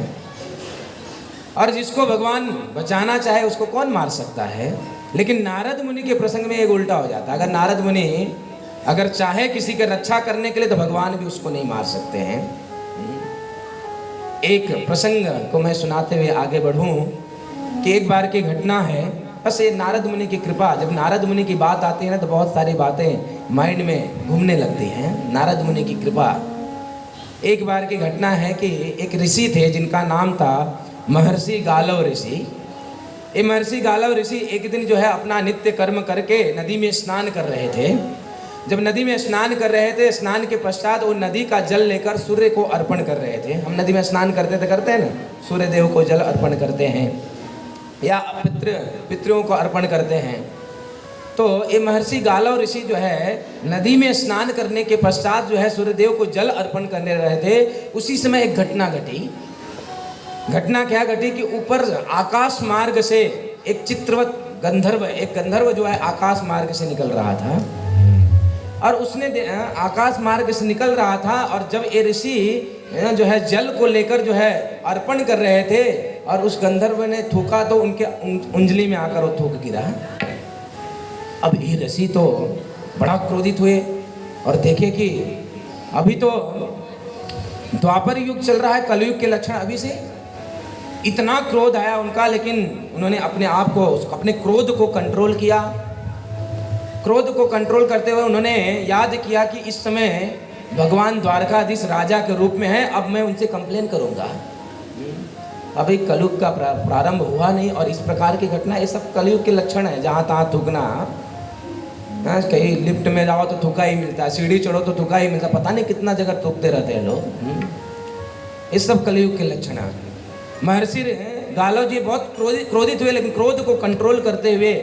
और जिसको भगवान बचाना चाहे उसको कौन मार सकता है। लेकिन नारद मुनि के प्रसंग में एक उल्टा हो जाता है। अगर नारद मुनि अगर चाहे किसी की रक्षा करने के लिए तो भगवान भी उसको नहीं मार सकते हैं। एक प्रसंग को मैं सुनाते हुए आगे बढ़ूं कि एक बार की घटना है बस ये नारद मुनि की कृपा, जब नारद मुनि की बात आती है ना तो बहुत सारी बातें माइंड में घूमने लगती हैं। नारद मुनि की कृपा। एक बार की घटना है कि एक ऋषि थे जिनका नाम था महर्षि गालव ऋषि। ये महर्षि गालव ऋषि एक दिन जो है अपना नित्य कर्म करके नदी में स्नान कर रहे थे। जब नदी में स्नान कर रहे थे, स्नान के पश्चात वो नदी का जल लेकर सूर्य को अर्पण कर रहे थे। हम नदी में स्नान करते हैं ना, सूर्य देव को जल अर्पण करते हैं या पितरों को अर्पण करते हैं। तो ये महर्षि गालव ऋषि जो है नदी में स्नान करने के पश्चात जो है सूर्यदेव को जल अर्पण करने रहे थे। उसी समय एक घटना घटी। घटना क्या घटी कि ऊपर आकाश मार्ग से एक चित्रवत गंधर्व, एक गंधर्व जो है आकाश मार्ग से निकल रहा था। और उसने आकाश मार्ग से निकल रहा था और जब ये ऋषि जो है जल को लेकर जो है अर्पण कर रहे थे और उस गंधर्व ने थूका तो उनके उंगली में आकर वो थूक गिरा। अब ये ऋषि तो बड़ा क्रोधित हुए और देखे कि अभी तो द्वापर युग चल रहा है, कलयुग के लक्षण अभी से। इतना क्रोध आया उनका, लेकिन उन्होंने अपने आप को, अपने क्रोध को कंट्रोल किया। क्रोध को कंट्रोल करते हुए उन्होंने याद किया कि इस समय भगवान द्वारकाधीश राजा के रूप में है, अब मैं उनसे कंप्लेन करूंगा। अभी कलयुग का प्रारंभ हुआ नहीं और इस प्रकार की घटना, ये सब कलयुग के लक्षण है। जहाँ तहाँ थूकना, कहीं लिफ्ट में जाओ तो थूका ही मिलता है, सीढ़ी चढ़ो तो थूका ही मिलता है, पता नहीं कितना जगह थूकते रहते हैं लोग। ये सब कलयुग के लक्षण है। महर्षि गालव जी बहुत क्रोधित हुए, लेकिन क्रोध को कंट्रोल करते हुए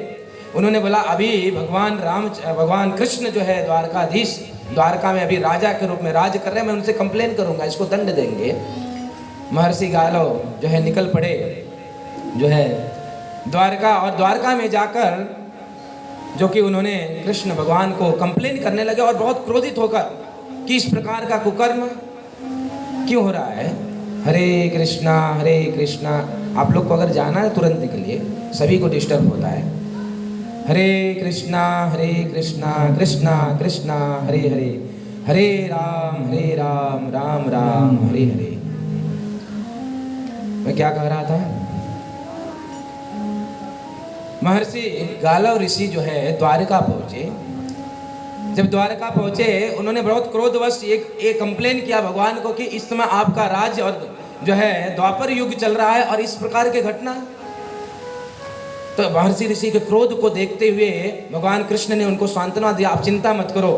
उन्होंने बोला अभी भगवान कृष्ण जो है द्वारकाधीश, द्वारका में अभी राजा के रूप में राज कर रहे हैं, मैं उनसे कंप्लेन करूंगा, इसको दंड देंगे। महर्षि गालव जो है निकल पड़े जो है द्वारका, और द्वारका में जाकर जो कि उन्होंने कृष्ण भगवान को कंप्लेन करने लगे और बहुत क्रोधित होकर कि इस प्रकार का कुकर्म क्यों हो रहा है। हरे कृष्णा हरे कृष्णा। आप लोग को अगर जाना है तुरंत निकलिए, सभी को डिस्टर्ब होता है। हरे कृष्णा कृष्णा कृष्णा हरे हरे, हरे राम राम राम हरे हरे। मैं क्या कह रहा था? महर्षि गालव ऋषि जो है द्वारका पहुंचे। जब द्वारका पहुंचे उन्होंने बहुत क्रोधवश एक कंप्लेन किया भगवान को कि इस समय आपका राज्य और जो है द्वापर युग चल रहा है और इस प्रकार की घटना। तो महर्षि ऋषि के क्रोध को देखते हुए भगवान कृष्ण ने उनको सांत्वना दिया, आप चिंता मत करो,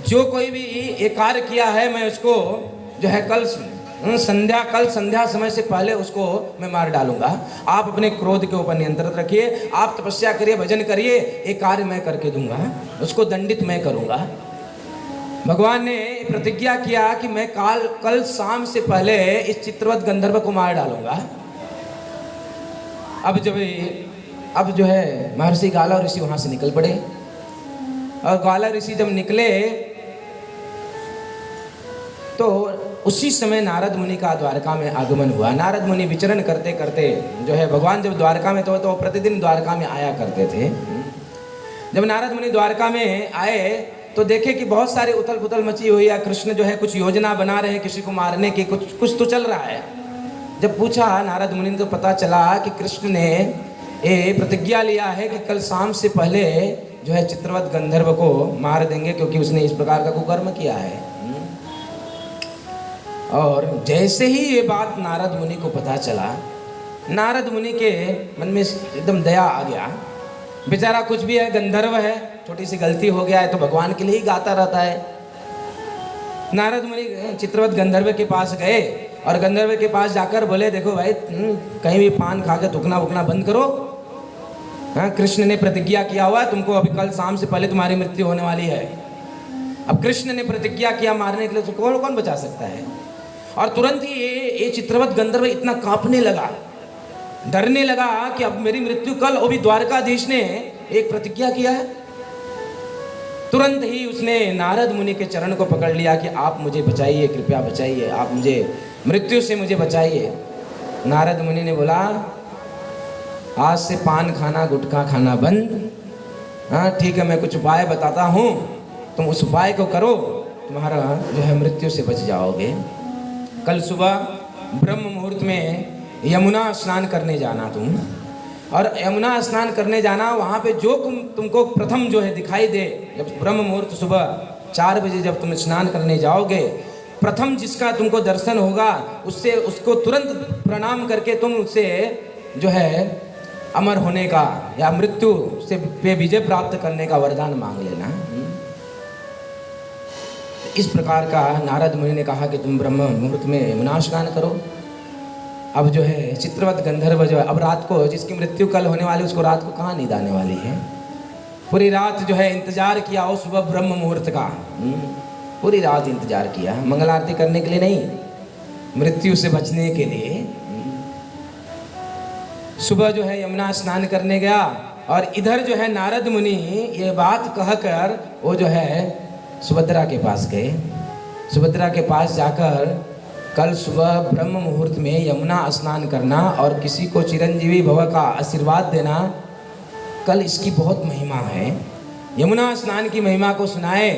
जो कोई भी ये कार्य किया है मैं उसको जो है कल संध्या समय से पहले उसको मैं मार डालूंगा। आप अपने क्रोध के ऊपर नियंत्रण रखिए, आप तपस्या करिए, भजन करिए, ये कार्य मैं करके दूंगा, उसको दंडित मैं करूंगा। भगवान ने प्रतिज्ञा किया कि मैं कल शाम से पहले इस चित्रवत गंधर्व को मार डालूंगा। अब जो है महर्षि गालव ऋषि वहां से निकल पड़े और गालव ऋषि जब निकले तो उसी समय नारद मुनि का द्वारका में आगमन हुआ। नारद मुनि विचरण करते करते जो है भगवान जब द्वारका में तो प्रतिदिन द्वारका में आया करते थे। जब नारद मुनि द्वारका में आए तो देखे कि बहुत सारे उथल पुथल मची हुई है। कृष्ण जो है कुछ योजना बना रहे हैं किसी को मारने की, कुछ तो चल रहा है। जब पूछा नारद मुनि ने तो पता चला कि कृष्ण ने ये प्रतिज्ञा लिया है कि कल शाम से पहले जो है चित्रवत गंधर्व को मार देंगे, क्योंकि उसने इस प्रकार का कुकर्म किया है। और जैसे ही ये बात नारद मुनि को पता चला, नारद मुनि के मन में एकदम दया आ गया। बेचारा कुछ भी है, गंधर्व है, छोटी सी गलती हो गया है तो भगवान के लिए ही गाता रहता है। नारद मुनि चित्रवत गंधर्व के पास गए और गंधर्व के पास जाकर बोले, देखो भाई कहीं भी पान खा के थूकना वुकना बंद करो। हाँ, कृष्ण ने प्रतिज्ञा किया हुआ है तुमको, अभी कल शाम से पहले तुम्हारी मृत्यु होने वाली है। अब कृष्ण ने प्रतिज्ञा किया मारने के लिए, तो कौन बचा सकता है। और तुरंत ही ये चित्रवत गंधर्व इतना कांपने लगा, डरने लगा कि अब मेरी मृत्यु कल, वो भी द्वारकाधीश ने एक प्रतिज्ञा किया है। तुरंत ही उसने नारद मुनि के चरण को पकड़ लिया कि आप मुझे बचाइए, कृपया बचाइए, आप मुझे मृत्यु से मुझे बचाइए। नारद मुनि ने बोला, आज से पान खाना गुटखा खाना बंद। हाँ ठीक है, मैं कुछ उपाय बताता हूँ, तुम उस उपाय को करो, तुम्हारा जो है मृत्यु से बच जाओगे। कल सुबह ब्रह्म मुहूर्त में यमुना स्नान करने जाना तुम, और यमुना स्नान करने जाना, वहाँ पे जो तुमको प्रथम जो है दिखाई दे, जब ब्रह्म मुहूर्त सुबह 4 बजे जब तुम स्नान करने जाओगे, प्रथम जिसका तुमको दर्शन होगा उससे उसको तुरंत प्रणाम करके तुम उससे जो है अमर होने का या मृत्यु से पे विजय प्राप्त करने का वरदान मांग लेना। इस प्रकार का नारद मुनि ने कहा कि तुम ब्रह्म मुहूर्त में यमुना स्नान करो। अब जो है चित्रवत गंधर्व जो है, अब रात को जिसकी मृत्यु कल होने वाली उसको रात को कहाँ नींद आने वाली है। पूरी रात जो है इंतजार किया हो सुबह ब्रह्म मुहूर्त का, पूरी रात इंतजार किया, मंगल आरती करने के लिए नहीं, मृत्यु से बचने के लिए। सुबह जो है यमुना स्नान करने गया और इधर जो है नारद मुनि ये बात कहकर वो जो है सुभद्रा के पास गए। सुभद्रा के पास जाकर कल सुबह ब्रह्म मुहूर्त में यमुना स्नान करना और किसी को चिरंजीवी भव का आशीर्वाद देना, कल इसकी बहुत महिमा है। यमुना स्नान की महिमा को सुनाए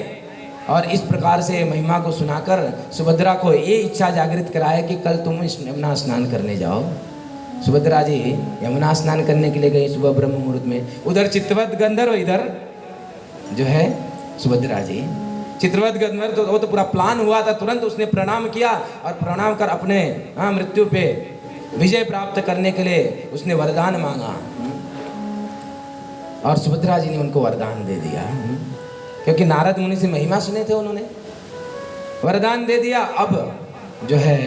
और इस प्रकार से महिमा को सुनाकर सुभद्रा को ये इच्छा जागृत कराए कि कल तुम इस यमुना स्नान करने जाओ। सुभद्रा जी यमुना स्नान करने के लिए गई सुबह ब्रह्म मुहूर्त में। उधर चित्रवत गंधर्व, इधर जो है सुभद्रा जी। चित्रवत गंधर्व तो वो तो पूरा प्लान हुआ था, तुरंत उसने प्रणाम किया और प्रणाम कर अपने मृत्यु पे विजय प्राप्त करने के लिए उसने वरदान मांगा और सुभद्रा जी ने उनको वरदान दे दिया, क्योंकि नारद मुनि से महिमा सुने थे उन्होंने, वरदान दे दिया। अब जो है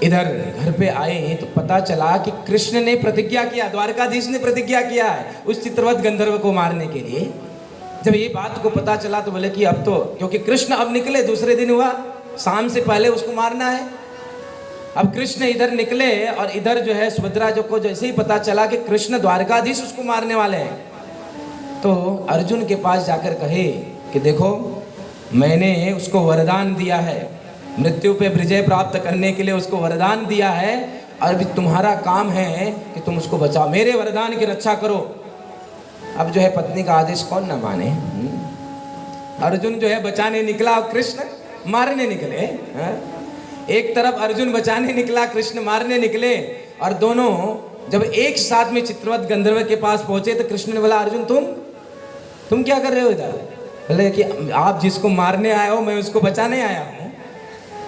इधर घर पे आए तो पता चला कि कृष्ण ने प्रतिज्ञा किया, द्वारकाधीश ने प्रतिज्ञा किया है उस चित्रवत गंधर्व को मारने के लिए। जब ये बात को पता चला तो बोले कि अब तो, क्योंकि कृष्ण अब निकले, दूसरे दिन हुआ, शाम से पहले उसको मारना है। अब कृष्ण इधर निकले और इधर जो है सुभद्रा जो को जैसे ही पता चला कि कृष्ण द्वारकाधीश उसको मारने वाले हैं, तो अर्जुन के पास जाकर कहे कि देखो मैंने उसको वरदान दिया है, मृत्यु पे विजय प्राप्त करने के लिए उसको वरदान दिया है, और अभी तुम्हारा काम है कि तुम उसको बचाओ, मेरे वरदान की रक्षा करो। अब जो है पत्नी का आदेश कौन ना माने। अर्जुन जो है बचाने निकला और कृष्ण मारने निकले। एक तरफ अर्जुन बचाने निकला, कृष्ण मारने निकले, और दोनों जब एक साथ में चित्रवत गंधर्व के पास पहुंचे तो कृष्ण ने बोला अर्जुन तुम क्या कर रहे हो इधर? बोले कि आप जिसको मारने आए हो मैं उसको बचाने आया हूँ।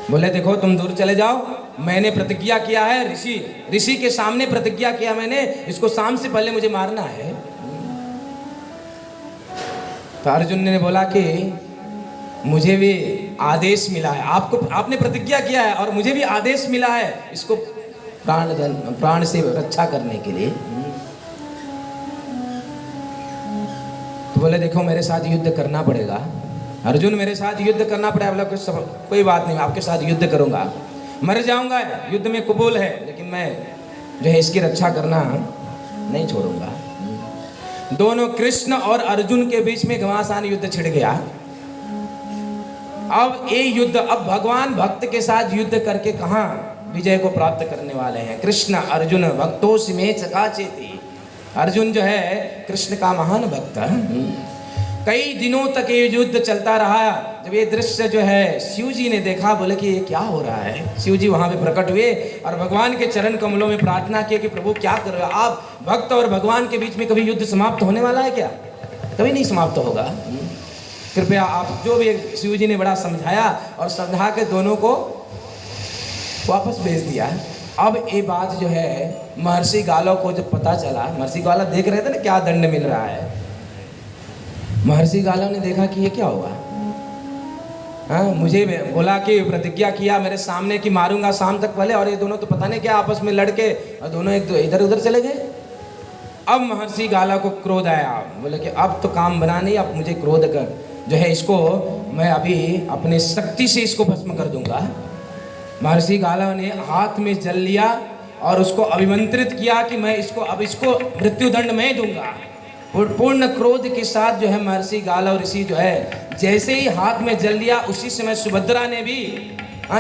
बोले देखो तुम दूर चले जाओ, मैंने प्रतिज्ञा किया है, ऋषि के सामने प्रतिज्ञा किया मैंने, इसको शाम से पहले मुझे मारना है। तो अर्जुन ने बोला कि मुझे भी आदेश मिला है, आपने प्रतिज्ञा किया है और मुझे भी आदेश मिला है इसको प्राण से रक्षा करने के लिए। तो बोले देखो मेरे साथ युद्ध करना पड़ेगा अर्जुन, मेरे साथ युद्ध करना पड़ेगा। बोला कोई बात नहीं, आपके साथ युद्ध करूंगा, मर जाऊंगा युद्ध में कबूल है, लेकिन मैं जो है इसकी रक्षा करना नहीं छोड़ूंगा। दोनों कृष्ण और अर्जुन के बीच में घमासान युद्ध छिड़ गया। अब ये युद्ध, अब भगवान भक्त के साथ युद्ध करके कहाँ विजय को प्राप्त करने वाले हैं। कृष्ण अर्जुन भक्तों में चकाचेती। अर्जुन जो है कृष्ण का महान भक्त है। कई दिनों तक ये युद्ध चलता रहा। जब ये दृश्य जो है शिव जी ने देखा, बोले कि ये क्या हो रहा है। शिव जी वहां पे प्रकट हुए और भगवान के चरण कमलों में प्रार्थना की कि प्रभु क्या कर रहे हो आप? भक्त और भगवान के बीच में कभी युद्ध समाप्त होने वाला है क्या? कभी नहीं समाप्त होगा, कृपया आप। जो भी शिव जी ने बड़ा समझाया और समझा के दोनों को वापस भेज दिया। अब ये बात जो है महर्षि गालो को जब पता चला, महर्षि गालो देख रहे थे ना क्या दंड मिल रहा है। महर्षि गालो ने देखा कि ये क्या हुआ। हाँ, मुझे बोला कि प्रतिज्ञा किया मेरे सामने कि मारूंगा शाम तक पहले, और ये दोनों तो पता नहीं क्या आपस में लड़के और दोनों एक इधर उधर चले गए। अब महर्षि गाला को क्रोध आया, बोले कि अब तो काम बना नहीं, अब मुझे क्रोध कर जो है इसको मैं अभी अपने शक्ति से इसको भस्म कर दूंगा। महर्षि गाला ने हाथ में जल लिया और उसको अभिमंत्रित किया कि मैं इसको मृत्युदंड मैं दूंगा। और पूर्ण क्रोध के साथ जो है महर्षि गाला ऋषि जो है जैसे ही हाथ में जल लिया, उसी समय सुभद्रा ने भी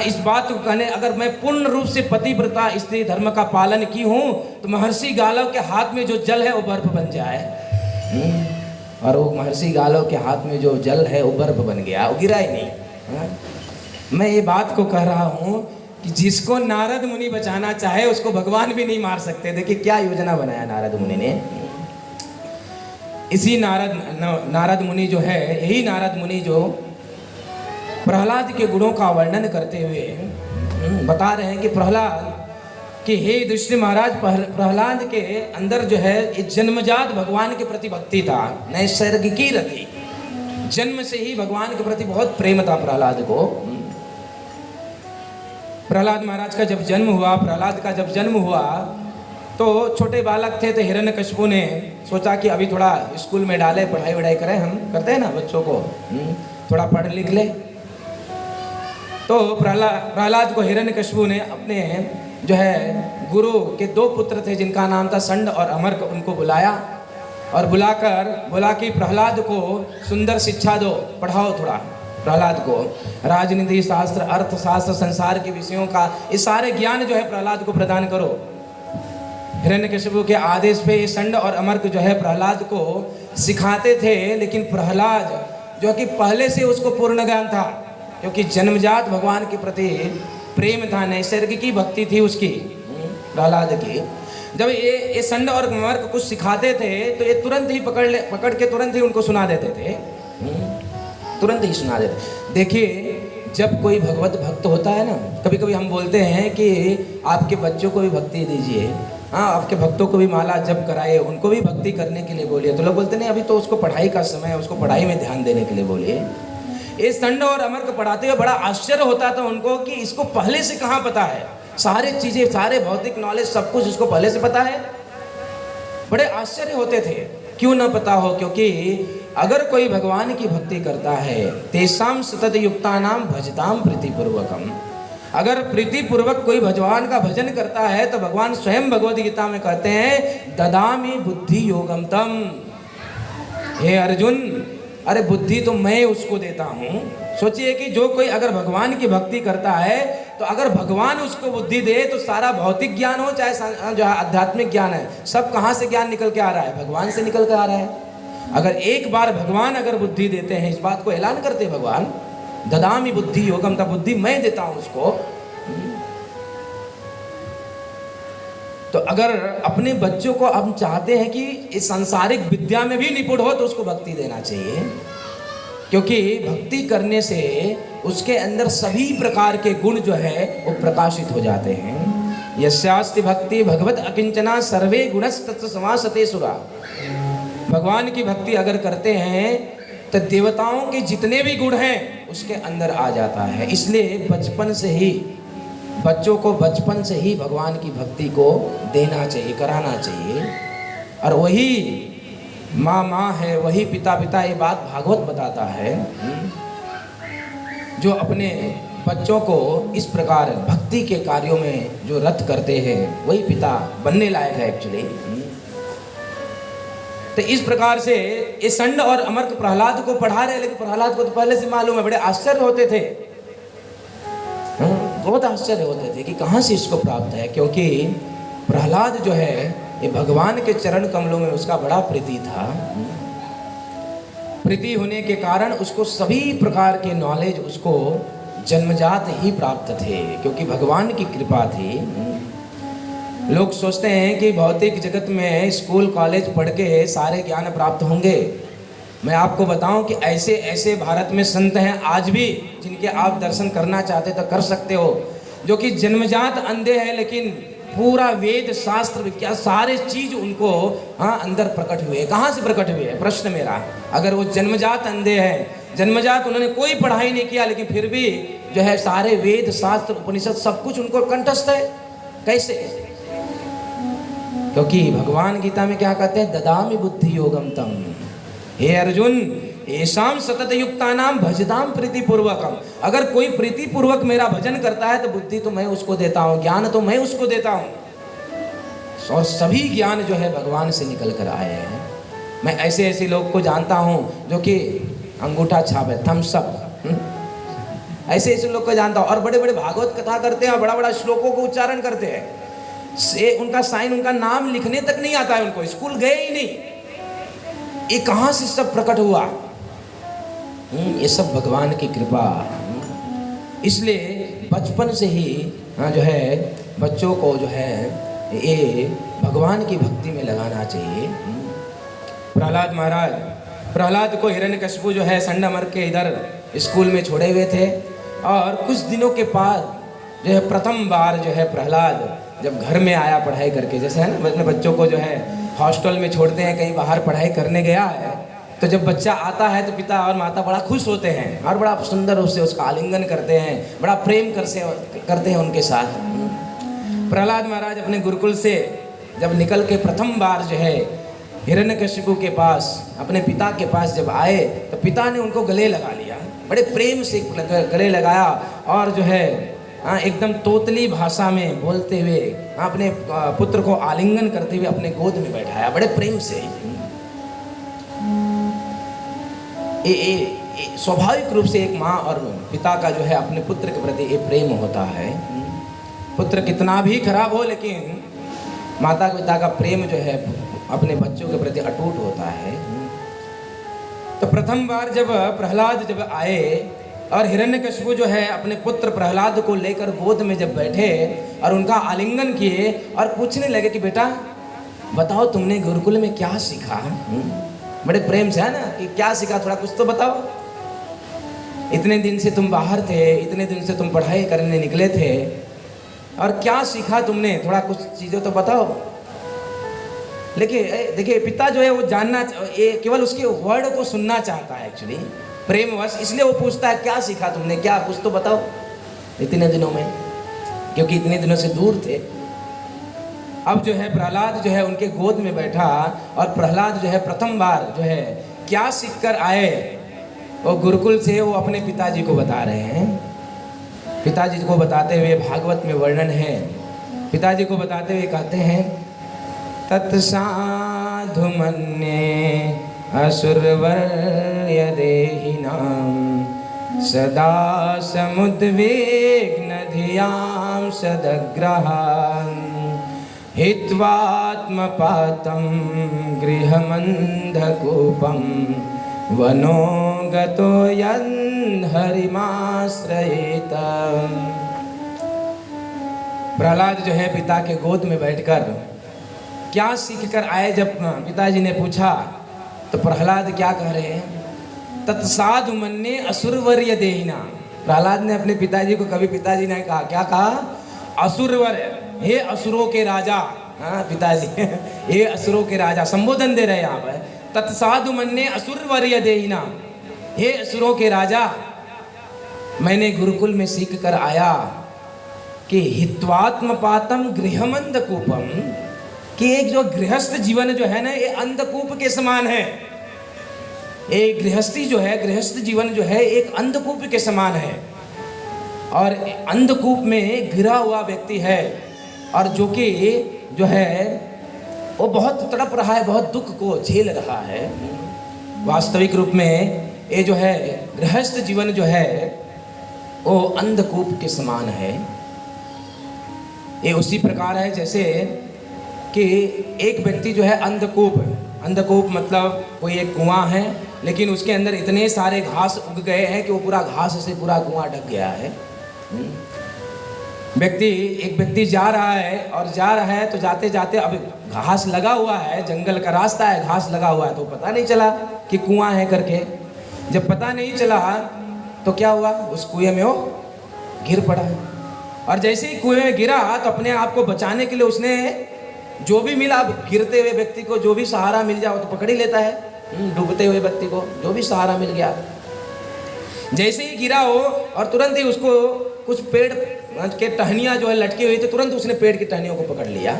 इस बात को कहने, अगर मैं पूर्ण रूप से पतिव्रता स्त्री धर्म का पालन की हूँ तो महर्षि गालव के हाथ में जो जल है वो बर्फ बन जाए। और वो महर्षि गालव के हाथ में जो जल है वो बर्फ बन गया, वो गिरा ही नहीं। मैं ये बात को कह रहा हूँ कि जिसको नारद मुनि बचाना चाहे उसको भगवान भी नहीं मार सकते। देखिए क्या योजना बनाया नारद मुनि ने। इसी नारद मुनि जो है, यही नारद मुनि जो प्रहलाद के गुणों का वर्णन करते हुए बता रहे हैं कि प्रहलाद कि हे युधिष्ठिर महाराज, प्रहलाद के अंदर जो है ये जन्मजात भगवान के प्रति भक्ति था, नैसर्गिकी रति। जन्म से ही भगवान के प्रति बहुत प्रेम था प्रहलाद को। प्रहलाद महाराज का जब जन्म हुआ, प्रहलाद का जब जन्म हुआ तो छोटे बालक थे, तो हिरण्यकशिपु ने सोचा कि अभी थोड़ा स्कूल में डाले, पढ़ाई वढ़ाई करें, हम करते हैं ना बच्चों को, थोड़ा पढ़ लिख ले। तो प्रहलाद को हिरण्यकशिपु ने अपने जो है गुरु के 2 पुत्र थे जिनका नाम था संड और अमर, उनको बुलाया और बोला कि प्रहलाद को सुंदर शिक्षा दो, पढ़ाओ थोड़ा प्रहलाद को, राजनीति शास्त्र, अर्थशास्त्र, संसार के विषयों का ये सारे ज्ञान जो है प्रहलाद को प्रदान करो। हिरण्यकशिपु के आदेश पे ये संड और अमर जो है प्रहलाद को सिखाते थे, लेकिन प्रहलाद जो कि पहले से उसको पूर्ण ज्ञान था, क्योंकि जन्मजात भगवान के प्रति प्रेम था, नैसर्गिक भक्ति थी उसकी प्रहलाद की। जब ये संड और अमर को कुछ सिखाते थे तो ये तुरंत ही पकड़ के तुरंत ही उनको सुना देते थे, तुरंत ही सुना देते। देखिए जब कोई भगवत भक्त होता है ना, कभी कभी हम बोलते हैं कि आपके बच्चों को भी भक्ति दीजिए, हाँ आपके भक्तों को भी माला जप कराइए, उनको भी भक्ति करने के लिए बोलिए। तो लोग बोलते नहीं, अभी तो उसको पढ़ाई का समय है, उसको पढ़ाई में ध्यान देने के लिए बोलिए। ये संड और अमर को पढ़ाते हुए बड़ा आश्चर्य होता था उनको कि इसको पहले से कहाँ पता है, सारे चीजें, सारे भौतिक नॉलेज, सब कुछ इसको पहले से पता है। बड़े आश्चर्य होते थे, क्यों ना पता हो, क्योंकि अगर कोई भगवान की भक्ति करता है, तेषाम सतत युक्तानाम भजताम प्रीतिपूर्वकम, अगर प्रीतिपूर्वक कोई भगवान का भजन करता है तो भगवान स्वयं भगवद गीता में कहते हैं ददामि बुद्धि योगम तम। हे अर्जुन, अरे बुद्धि तो मैं उसको देता हूँ। सोचिए कि जो कोई अगर भगवान की भक्ति करता है तो अगर भगवान उसको बुद्धि दे तो सारा भौतिक ज्ञान हो चाहे जो आध्यात्मिक ज्ञान है, सब कहाँ से ज्ञान निकल के आ रहा है, भगवान से निकल के आ रहा है। अगर एक बार भगवान अगर बुद्धि देते हैं, इस बात को ऐलान करते हैं भगवान, ददामि बुद्धि योगम, तब बुद्धि मैं देता हूं उसको। तो अगर अपने बच्चों को हम चाहते हैं कि इस सांसारिक विद्या में भी निपुण हो तो उसको भक्ति देना चाहिए, क्योंकि भक्ति करने से उसके अंदर सभी प्रकार के गुण जो है वो प्रकाशित हो जाते हैं। यस्यास्ति भक्ति भगवत अकिंचना सर्वे गुणस्तत् समासते सुरा। भगवान की भक्ति अगर करते हैं तो देवताओं के जितने भी गुण हैं उसके अंदर आ जाता है। इसलिए बचपन से ही बच्चों को बचपन से ही भगवान की भक्ति को देना चाहिए, कराना चाहिए। और वही माँ है, वही पिता, ये बात भागवत बताता है। जो अपने बच्चों को इस प्रकार भक्ति के कार्यों में जो रत करते हैं वही पिता बनने लायक है एक्चुअली। तो इस प्रकार से ये संड और अमर को प्रहलाद को पढ़ा रहे, लेकिन प्रहलाद को तो पहले से मालूम है। बड़े आश्चर्य होते थे, बहुत आश्चर्य होते थे कि कहाँ से इसको प्राप्त है, क्योंकि प्रहलाद जो है ये भगवान के चरण कमलों में उसका बड़ा प्रीति था। प्रीति होने के कारण उसको सभी प्रकार के नॉलेज उसको जन्मजात ही प्राप्त थे, क्योंकि भगवान की कृपा थी। लोग सोचते हैं कि भौतिक जगत में स्कूल कॉलेज पढ़ के सारे ज्ञान प्राप्त होंगे। मैं आपको बताऊं कि ऐसे ऐसे भारत में संत हैं आज भी जिनके आप दर्शन करना चाहते तो कर सकते हो, जो कि जन्मजात अंधे हैं, लेकिन पूरा वेद शास्त्र विज्ञान सारे चीज उनको अंदर प्रकट हुए। कहाँ से प्रकट हुए है प्रश्न मेरा। अगर वो जन्मजात अंधे हैं, जन्मजात उन्होंने कोई पढ़ाई नहीं किया, लेकिन फिर भी जो है सारे वेद शास्त्र उपनिषद सब कुछ उनको कंठस्थ है, कैसे? क्योंकि भगवान गीता में क्या कहते हैं, ददामि बुद्धि योगम तम। हे अर्जुन, येषाम सतत युक्तानाम भजताम प्रीतिपूर्वकम। अगर कोई प्रीतिपूर्वक मेरा भजन करता है तो बुद्धि तो मैं उसको देता हूँ, ज्ञान तो मैं उसको देता हूँ। और सभी ज्ञान जो है भगवान से निकल कर आए हैं। मैं ऐसे ऐसे लोग को जानता हूँ जो कि अंगूठा छाप है, थम्स अप, ऐसे ऐसे लोग को जानता हूँ। और बड़े बड़े भागवत कथा करते हैं, बड़ा बड़ा श्लोकों को उच्चारण करते हैं, से उनका साइन, उनका नाम लिखने तक नहीं आता है, उनको स्कूल गए ही नहीं। ये कहाँ से सब प्रकट हुआ? ये सब भगवान की कृपा। इसलिए बचपन से ही जो है बच्चों को जो है ये भगवान की भक्ति में लगाना चाहिए। प्रहलाद को हिरण्यकशिपु जो है संडा मर के इधर स्कूल में छोड़े हुए थे, और कुछ दिनों के बाद जो है प्रथम बार जो है प्रहलाद जब घर में आया पढ़ाई करके, जैसे है ना अपने बच्चों को जो है हॉस्टल में छोड़ते हैं, कहीं बाहर पढ़ाई करने गया है, तो जब बच्चा आता है तो पिता और माता बड़ा खुश होते हैं और बड़ा सुंदर रूप से उसका आलिंगन करते हैं, बड़ा प्रेम करते हैं उनके साथ। प्रहलाद महाराज अपने गुरुकुल से जब निकल के प्रथम बार जो है हिरण्यकशिपु के पास, अपने पिता के पास जब आए, तो पिता ने उनको गले लगा लिया, बड़े प्रेम से गले लगाया, और जो है एकदम तोतली भाषा में बोलते हुए अपने पुत्र को आलिंगन करते हुए अपने गोद में बैठाया बड़े प्रेम से। स्वाभाविक रूप से एक माँ और पिता का जो है अपने पुत्र के प्रति ये प्रेम होता है। पुत्र कितना भी खराब हो, लेकिन माता पिता का प्रेम जो है अपने बच्चों के प्रति अटूट होता है। तो प्रथम बार जब प्रहलाद जब आए और हिरण्यकशिपु जो है अपने पुत्र प्रहलाद को लेकर गोद में जब बैठे और उनका आलिंगन किए और पूछने लगे कि बेटा बताओ तुमने गुरुकुल में क्या सीखा। बड़े प्रेम से है ना कि क्या सीखा, थोड़ा कुछ तो बताओ। इतने दिन से तुम बाहर थे, इतने दिन से तुम पढ़ाई करने निकले थे, और क्या सीखा तुमने, थोड़ा कुछ चीज़ें तो बताओ। लेकिन देखिए पिता जो है वो जानना, ये केवल उसके वर्ड को सुनना चाहता है एक्चुअली, प्रेमवश, इसलिए वो पूछता है क्या सीखा तुमने, क्या कुछ तो बताओ इतने दिनों में, क्योंकि इतने दिनों से दूर थे। अब जो है प्रहलाद जो है उनके गोद में बैठा, और प्रहलाद जो है प्रथम बार जो है क्या सीख कर आए वो गुरुकुल से, वो अपने पिताजी को बता रहे हैं। पिताजी को बताते हुए भागवत में वर्णन है, पिताजी को बताते हुए कहते हैं तत्साधु मन्ये असुरवर्य देहिनां सदा समुद्विग्न धियां सदग्रहान् हित्वात्मपातं गृहमन्धकूपं वनो गतो यन्हरिमाश्रयेत। प्रहलाद जो है पिता के गोद में बैठकर क्या सीख कर आए, जब पिताजी ने पूछा तो प्रहलाद क्या कह रहे हैं, तत्साधु मन्ये असुरवर्य देहिना। प्रहलाद ने अपने पिताजी को, कभी पिताजी ने कहा, क्या कहा, असुरवर्य, हे असुरों के राजा। हाँ पिताजी हे असुरों के राजा, संबोधन दे रहे हैं यहाँ पर। तत्साधु मन्ये असुरवर्य देहिना, हे असुरों के राजा, मैंने गुरुकुल में सीख कर आया कि हित्वात्मपातम गृहमंधकूपम, कि एक जो गृहस्थ जीवन जो है ना ये अंधकूप के समान है। एक गृहस्थी जो है, गृहस्थ जीवन जो है एक अंधकूप के समान है, और अंधकूप में गिरा हुआ व्यक्ति है, और जो कि जो है वो बहुत तड़प रहा है, बहुत दुख को झेल रहा है। वास्तविक रूप में ये जो है गृहस्थ जीवन जो है वो अंधकूप के समान है। ये उसी प्रकार है जैसे कि एक व्यक्ति जो है अंधकूप मतलब कोई एक कुआं है, लेकिन उसके अंदर इतने सारे घास उग गए हैं कि वो पूरा घास से पूरा कुआं ढक गया है। एक व्यक्ति जा रहा है तो जाते जाते अब घास लगा हुआ है, जंगल का रास्ता है, घास लगा हुआ है, तो पता नहीं चला कि कुआं है करके। जब पता नहीं चला तो क्या हुआ, उस कुएं में वो गिर पड़ा, और जैसे ही कुएं में गिरा तो अपने आप को बचाने के लिए उसने जो भी मिला, गिरते हुए व्यक्ति को जो भी सहारा मिल जाए तो पकड़ ही लेता है, डूबते हुए व्यक्ति को जो भी सहारा मिल गया। जैसे ही गिरा हो और तुरंत ही उसको कुछ पेड़ के टहनियाँ जो है लटकी हुई थी, तुरंत उसने पेड़ की टहनियों को पकड़ लिया।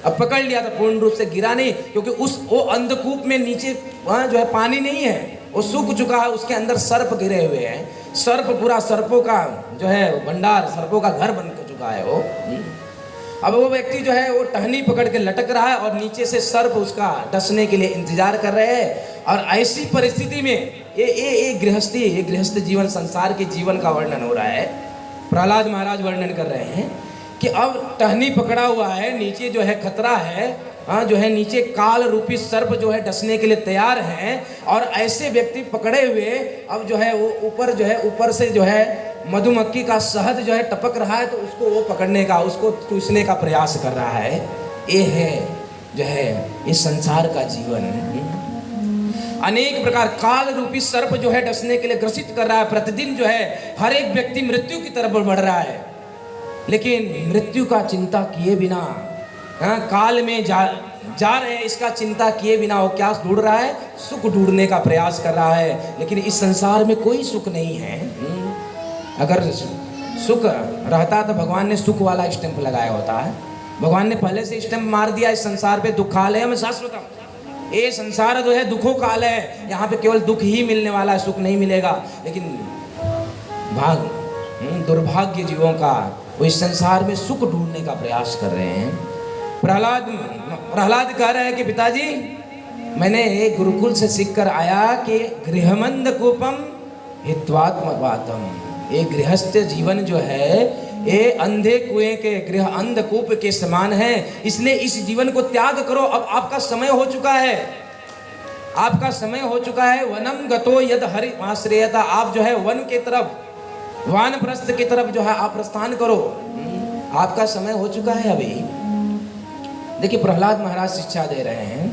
अब पकड़ लिया तो पूर्ण रूप से गिरा नहीं, क्योंकि वो अंधकूप में नीचे वहाँ जो है पानी नहीं है, वो सूख चुका है, उसके अंदर सर्प गिरे हुए हैं। सर्प पूरा सर्पों का जो है भंडार, सर्पों का घर बन चुका है वो। अब वो व्यक्ति जो है वो टहनी पकड़ के लटक रहा है, और नीचे से सर्प उसका डसने के लिए इंतजार कर रहे हैं। और ऐसी परिस्थिति में ये गृहस्थ जीवन, संसार के जीवन का वर्णन हो रहा है। प्रहलाद महाराज वर्णन कर रहे हैं कि अब टहनी पकड़ा हुआ है, नीचे जो है खतरा है, जो है नीचे काल रूपी सर्प जो है डसने के लिए तैयार हैं, और ऐसे व्यक्ति पकड़े हुए अब जो है वो ऊपर से जो है मधुमक्खी का शहद जो है टपक रहा है तो उसको वो पकड़ने का, उसको चूसने का प्रयास कर रहा है। ये है जो है इस संसार का जीवन। अनेक प्रकार काल रूपी सर्प जो है डसने के लिए ग्रसित कर रहा है। प्रतिदिन जो है हर एक व्यक्ति मृत्यु की तरफ बढ़ रहा है, लेकिन मृत्यु का चिंता किए बिना, काल में जा रहे हैं, इसका चिंता किए बिना वो क्या ढूंढ रहा है? सुख ढूंढने का प्रयास कर रहा है। लेकिन इस संसार में कोई सुख नहीं है। अगर सुख रहता तो भगवान ने सुख वाला स्टैंप लगाया होता है। भगवान ने पहले से स्टैंप मार दिया, इस संसार पे दुखालय में शाश्वतम। ये संसार जो है दुखों काल है, यहाँ पे केवल दुख ही मिलने वाला है, सुख नहीं मिलेगा। लेकिन दुर्भाग्य जीवों का, वो इस संसार में सुख ढूंढने का प्रयास कर रहे हैं। प्रहलाद कह रहे हैं कि पिताजी, मैंने गुरुकुल से सीख कर आया कि गृहमंद कूपम हित्वात्मवातम। ये गृहस्थ जीवन जो है ये अंधे कुएं के, गृह अंधकूप के समान है। इसलिए इस जीवन को त्याग करो। अब आपका समय हो चुका है, आपका समय हो चुका है। वनम गतो यद हरि आश्रयता। आप जो है वन के तरफ, वानप्रस्थ की तरफ जो है आप प्रस्थान करो। आपका समय हो चुका है अभी। देखिए प्रहलाद महाराज शिक्षा दे रहे हैं,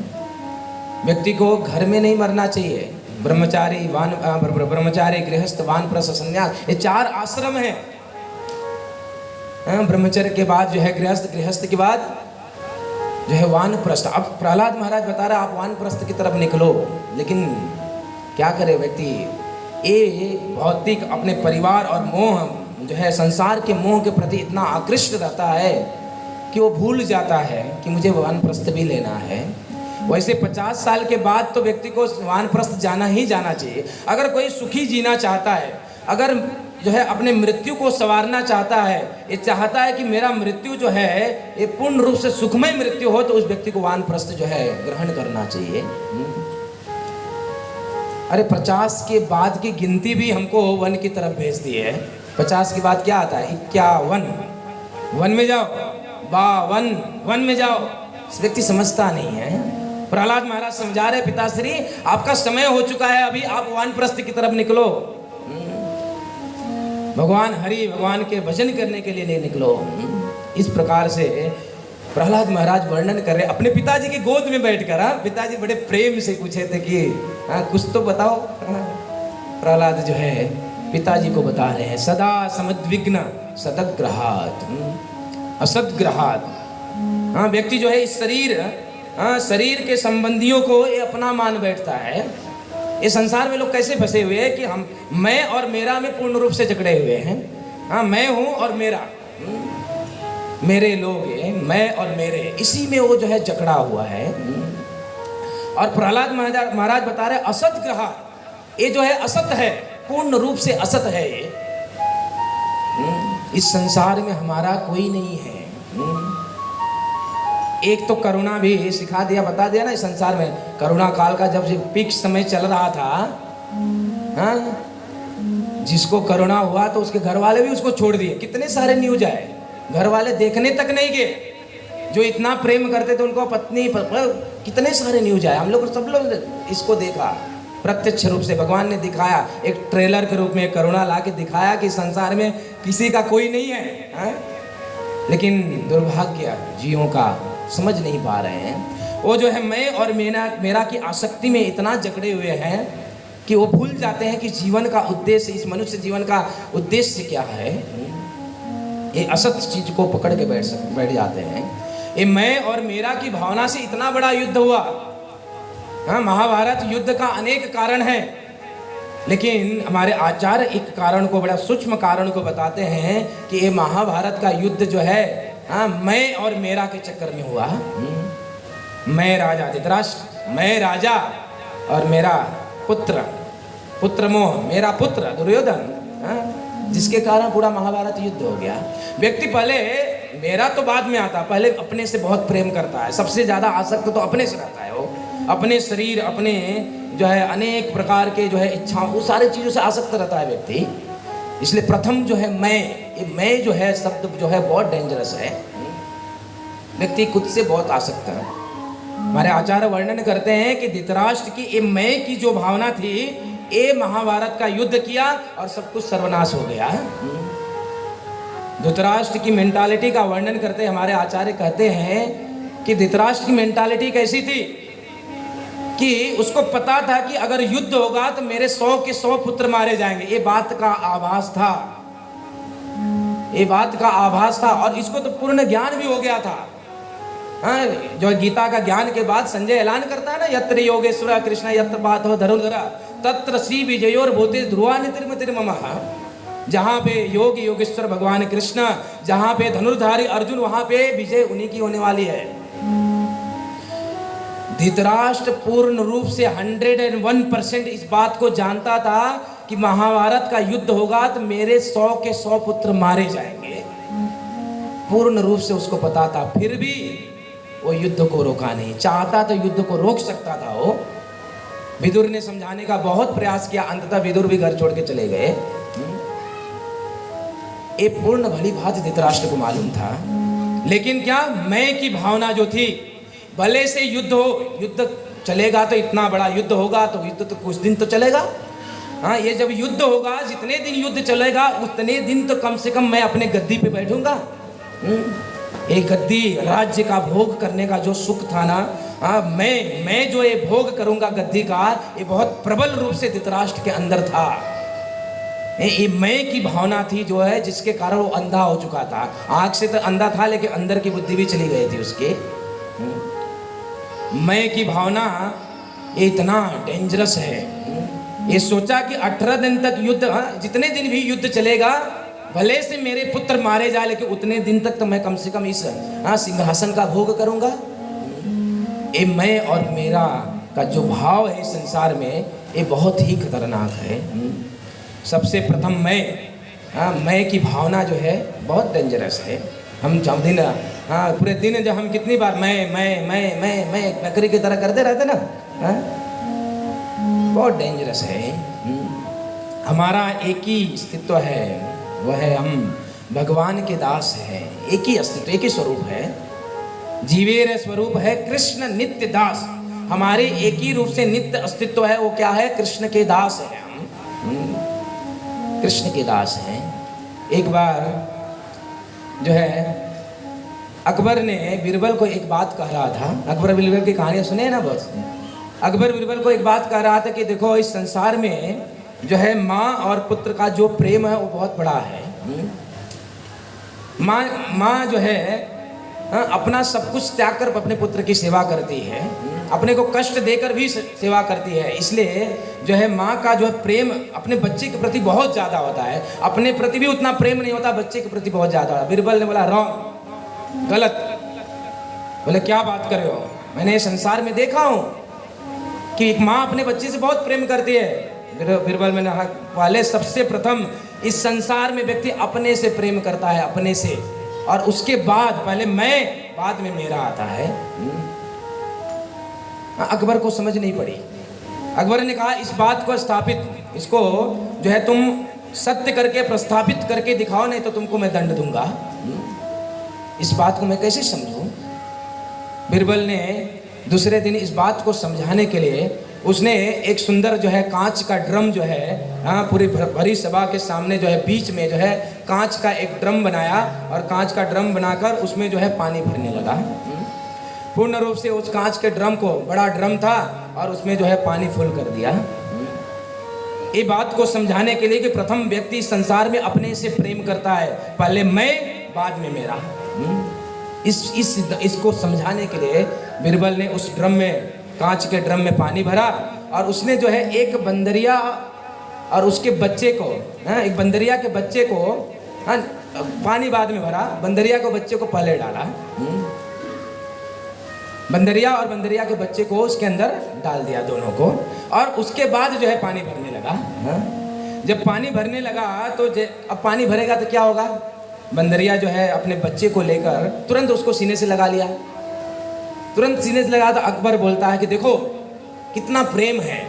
व्यक्ति को घर में नहीं मरना चाहिए। ब्रह्मचारी, गृहस्थ, वानप्रस्थ, संन्यास, ये 4 आश्रम हैं। ब्रह्मचर्य के बाद जो है गृहस्थ, गृहस्थ के बाद जो है वानप्रस्थ। अब प्रहलाद महाराज बता रहे हैं आप वानप्रस्थ की तरफ निकलो। लेकिन क्या करे व्यक्ति? ये भौतिक अपने परिवार और मोह जो है संसार के मोह के प्रति इतना आकृष्ट रहता है कि वो भूल जाता है कि मुझे वानप्रस्थ भी लेना है। वैसे 50 साल के बाद तो व्यक्ति को वानप्रस्थ जाना ही जाना चाहिए। अगर कोई सुखी जीना चाहता है, अगर जो है अपने मृत्यु को संवारना चाहता है, ये चाहता है कि मेरा मृत्यु जो है ये पूर्ण रूप से सुखमय मृत्यु हो, तो उस व्यक्ति को वानप्रस्थ जो है ग्रहण करना चाहिए। अरे 50 के बाद की गिनती भी हमको वन की तरफ भेज दी है। 50 के बाद क्या आता है? 51, वन में जाओ, 52, वन में जाओ। इस व्यक्ति समझता नहीं है। प्रहलाद महाराज समझा रहे, पिताश्री आपका समय हो चुका है, अभी आप वानप्रस्थ की तरफ निकलो। भगवान हरि, भगवान के भजन करने के लिए निकलो। इस प्रकार से प्रहलाद महाराज वर्णन कर रहे अपने पिताजी की गोद में बैठकर। पिताजी बड़े प्रेम से पूछे थे कि कुछ तो बताओ। प्रहलाद जो है पिताजी को बता रहे हैं, सदा समद्विग्न सदग्रहात् असदग्रहात्। व्यक्ति जो है इस शरीर के संबंधियों को ये अपना मान बैठता है। इस संसार में लोग कैसे फंसे हुए हैं कि हम, मैं और मेरा में पूर्ण रूप से जकड़े हुए हैं। मैं हूँ और मेरा, मेरे लोग हैं, मैं और मेरे, इसी में वो जो है जकड़ा हुआ है। और प्रहलाद महाराज बता रहे असत ग्रह, ये जो है असत है, पूर्ण रूप से असत है ये। इस संसार में हमारा कोई नहीं है। एक तो करुणा भी सिखा दिया, बता दिया ना। इस संसार में करुणा काल का जब पीक समय चल रहा था, जिसको करुणा हुआ तो उसके घर वाले भी उसको छोड़ दिए। कितने सारे न्यूज आए, घर वाले देखने तक नहीं गए। जो इतना प्रेम करते थे उनको पत्नी कितने सारे न्यूज आए। हम लोग सब लोग इसको देखा प्रत्यक्ष रूप से। भगवान ने दिखाया एक ट्रेलर के रूप में, करुणा ला के दिखाया कि संसार में किसी का कोई नहीं है। लेकिन दुर्भाग्य जीवों का समझ नहीं पा रहे हैं। वो जो है मैं और मेरा की आसक्ति में इतना जकड़े हुए हैं कि वो भूल जाते हैं कि जीवन का उद्देश्य, इस मनुष्य जीवन का उद्देश्य क्या है। ये असत चीज को पकड़ के बैठ जाते हैं। ये मैं और मेरा की भावना से इतना बड़ा युद्ध हुआ। महाभारत युद्ध का अनेक कारण है, लेकिन हमारे आचार्य एक कारण को, बड़ा सूक्ष्म कारण को बताते हैं कि ये महाभारत का युद्ध जो है मैं और मेरा के चक्कर में हुआ। मैं राजा धृतराष्ट्र, मैं राजा और मेरा पुत्र मोह, मेरा पुत्र दुर्योधन, जिसके कारण पूरा महाभारत युद्ध हो गया। व्यक्ति पहले, मेरा तो बाद में आता, पहले अपने से बहुत प्रेम करता है। सबसे ज्यादा आसक्त तो अपने से रहता है। वो अपने शरीर, अपने जो है अनेक प्रकार के जो है इच्छा, वो सारी चीजों से आसक्त रहता है व्यक्ति। इसलिए प्रथम जो है मैं जो है शब्द जो है बहुत डेंजरस है। व्यक्ति खुद से बहुत आसक्त है। हमारे आचार्य वर्णन करते हैं कि धृतराष्ट्र की ये मैं की जो भावना थी, ये महाभारत का युद्ध किया और सब कुछ सर्वनाश हो गया। धृतराष्ट्र की मेंटालिटी का वर्णन करते हमारे आचार्य कहते हैं कि धृतराष्ट्र की मेंटालिटी कैसी थी कि उसको पता था कि अगर युद्ध होगा तो मेरे 100 के 100 पुत्र मारे जाएंगे। ये बात का आभास था, ये बात का आभास था, और इसको तो पूर्ण ज्ञान भी हो गया था। हाँ, जो गीता का ज्ञान के बाद संजय ऐलान करता है ना, यत्र योगेश्वर कृष्ण यत्र पार्थो धनुर्धरा तत्र श्री विजयोर भूते ध्रुवा नितिर्मतिर्ममः। जहाँ पे योग योगेश्वर भगवान कृष्ण, जहाँ पे धनुर्धारी अर्जुन, वहाँ पे विजय उन्हीं की होने वाली है। धृतराष्ट्र पूर्ण रूप से 101% इस बात को जानता था कि महाभारत का युद्ध होगा तो मेरे 100 के 100 पुत्र मारे जाएंगे। पूर्ण रूप से उसको पता था, फिर भी वो युद्ध को रोका नहीं। चाहता तो युद्ध को रोक सकता था वो। विदुर ने समझाने का बहुत प्रयास किया, अंततः विदुर भी घर छोड़ के चले गए। ये पूर्ण भली भांति धृतराष्ट्र को मालूम था, लेकिन क्या मैं की भावना जो थी, भले से युद्ध हो, युद्ध चलेगा तो इतना बड़ा युद्ध होगा तो युद्ध तो कुछ दिन तो चलेगा। हाँ, ये जब युद्ध होगा, जितने दिन युद्ध चलेगा उतने दिन तो कम से कम मैं अपने गद्दी पे बैठूंगा। एक गद्दी राज्य का भोग करने का जो सुख था ना, हाँ, मैं जो ये भोग करूंगा गद्दी का, ये बहुत प्रबल रूप से धृतराष्ट्र के अंदर था। ये मैं की भावना थी जो है, जिसके कारण वो अंधा हो चुका था। आंख से तो अंधा था, लेकिन अंदर की बुद्धि भी चली गई थी उसके। मैं की भावना ये इतना डेंजरस है। ये सोचा कि 18 दिन तक युद्ध, जितने दिन भी युद्ध चलेगा, भले से मेरे पुत्र मारे जाए, लेकिन उतने दिन तक तो मैं कम से कम इस सिंहासन का भोग करूंगा। ये मैं और मेरा का जो भाव है संसार में, ये बहुत ही खतरनाक है। सबसे प्रथम मैं की भावना जो है बहुत डेंजरस है। हम दिन पूरे दिन जब हम कितनी बार मैं बकरी की तरह करते रहते ना, बहुत डेंजरस है। हमारा एक ही अस्तित्व है, वह है हम भगवान के दास हैं। एक ही अस्तित्व, एक ही स्वरूप है। जीवेर स्वरूप है कृष्ण नित्य दास। हमारे एक ही रूप से नित्य अस्तित्व है, वो क्या है? कृष्ण के दास है हम। कृष्ण के दास हैं। एक बार जो है अकबर ने बीरबल को एक बात कह रहा था। अकबर बीरबल की कहानी सुने ना बहुत। अकबर बीरबल को एक बात कह रहा था कि देखो, इस संसार में जो है माँ और पुत्र का जो प्रेम है वो बहुत बड़ा है। माँ जो है अपना सब कुछ त्याग कर अपने पुत्र की सेवा करती है, अपने को कष्ट देकर भी सेवा करती है। इसलिए जो है माँ का जो है प्रेम अपने बच्चे के प्रति बहुत ज़्यादा होता है। अपने प्रति भी उतना प्रेम नहीं होता, बच्चे के प्रति बहुत ज़्यादा होता है। बीरबल ने बोला रॉन्ग, गलत। बोले क्या बात कर रहे हो? मैंने संसार में देखा हूँ कि एक माँ अपने बच्चे से बहुत प्रेम करती है। बीरबल में कहा, पहले सबसे प्रथम इस संसार में व्यक्ति अपने से प्रेम करता है, अपने से, और उसके बाद पहले मैं, बाद में मेरा आता है। अकबर को समझ नहीं पड़ी। अकबर ने कहा इस बात को स्थापित, इसको जो है तुम सत्य करके प्रस्थापित करके दिखाओ, नहीं तो तुमको मैं दंड दूंगा। इस बात को मैं कैसे समझूं? बीरबल ने दूसरे दिन इस बात को समझाने के लिए उसने एक सुंदर जो है कांच का ड्रम जो है पूरी भरी सभा के सामने जो है बीच में जो है कांच का एक ड्रम बनाया, और कांच का ड्रम बनाकर उसमें जो है पानी भरने लगा। पूर्ण रूप से उस कांच के ड्रम को, बड़ा ड्रम था, और उसमें जो है पानी फुल कर दिया। ये बात को समझाने के लिए कि प्रथम व्यक्ति संसार में अपने से प्रेम करता है, पहले मैं, बाद में मेरा। इसको समझाने के लिए बीरबल ने उस ड्रम में, कांच के ड्रम में पानी भरा, और उसने जो है एक बंदरिया और उसके बच्चे को, एक बंदरिया के बच्चे को, पानी बाद में भरा, बंदरिया को बच्चे को पहले डाला। बंदरिया और बंदरिया के बच्चे को उसके अंदर डाल दिया, दोनों को, और उसके बाद जो है पानी भरने लगा। जब पानी भरने लगा तो अब पानी भरेगा तो क्या होगा? बंदरिया जो है अपने बच्चे को लेकर तुरंत उसको सीने से लगा लिया। तुरंत सीने से लगा तो अकबर बोलता है कि देखो कितना प्रेम है,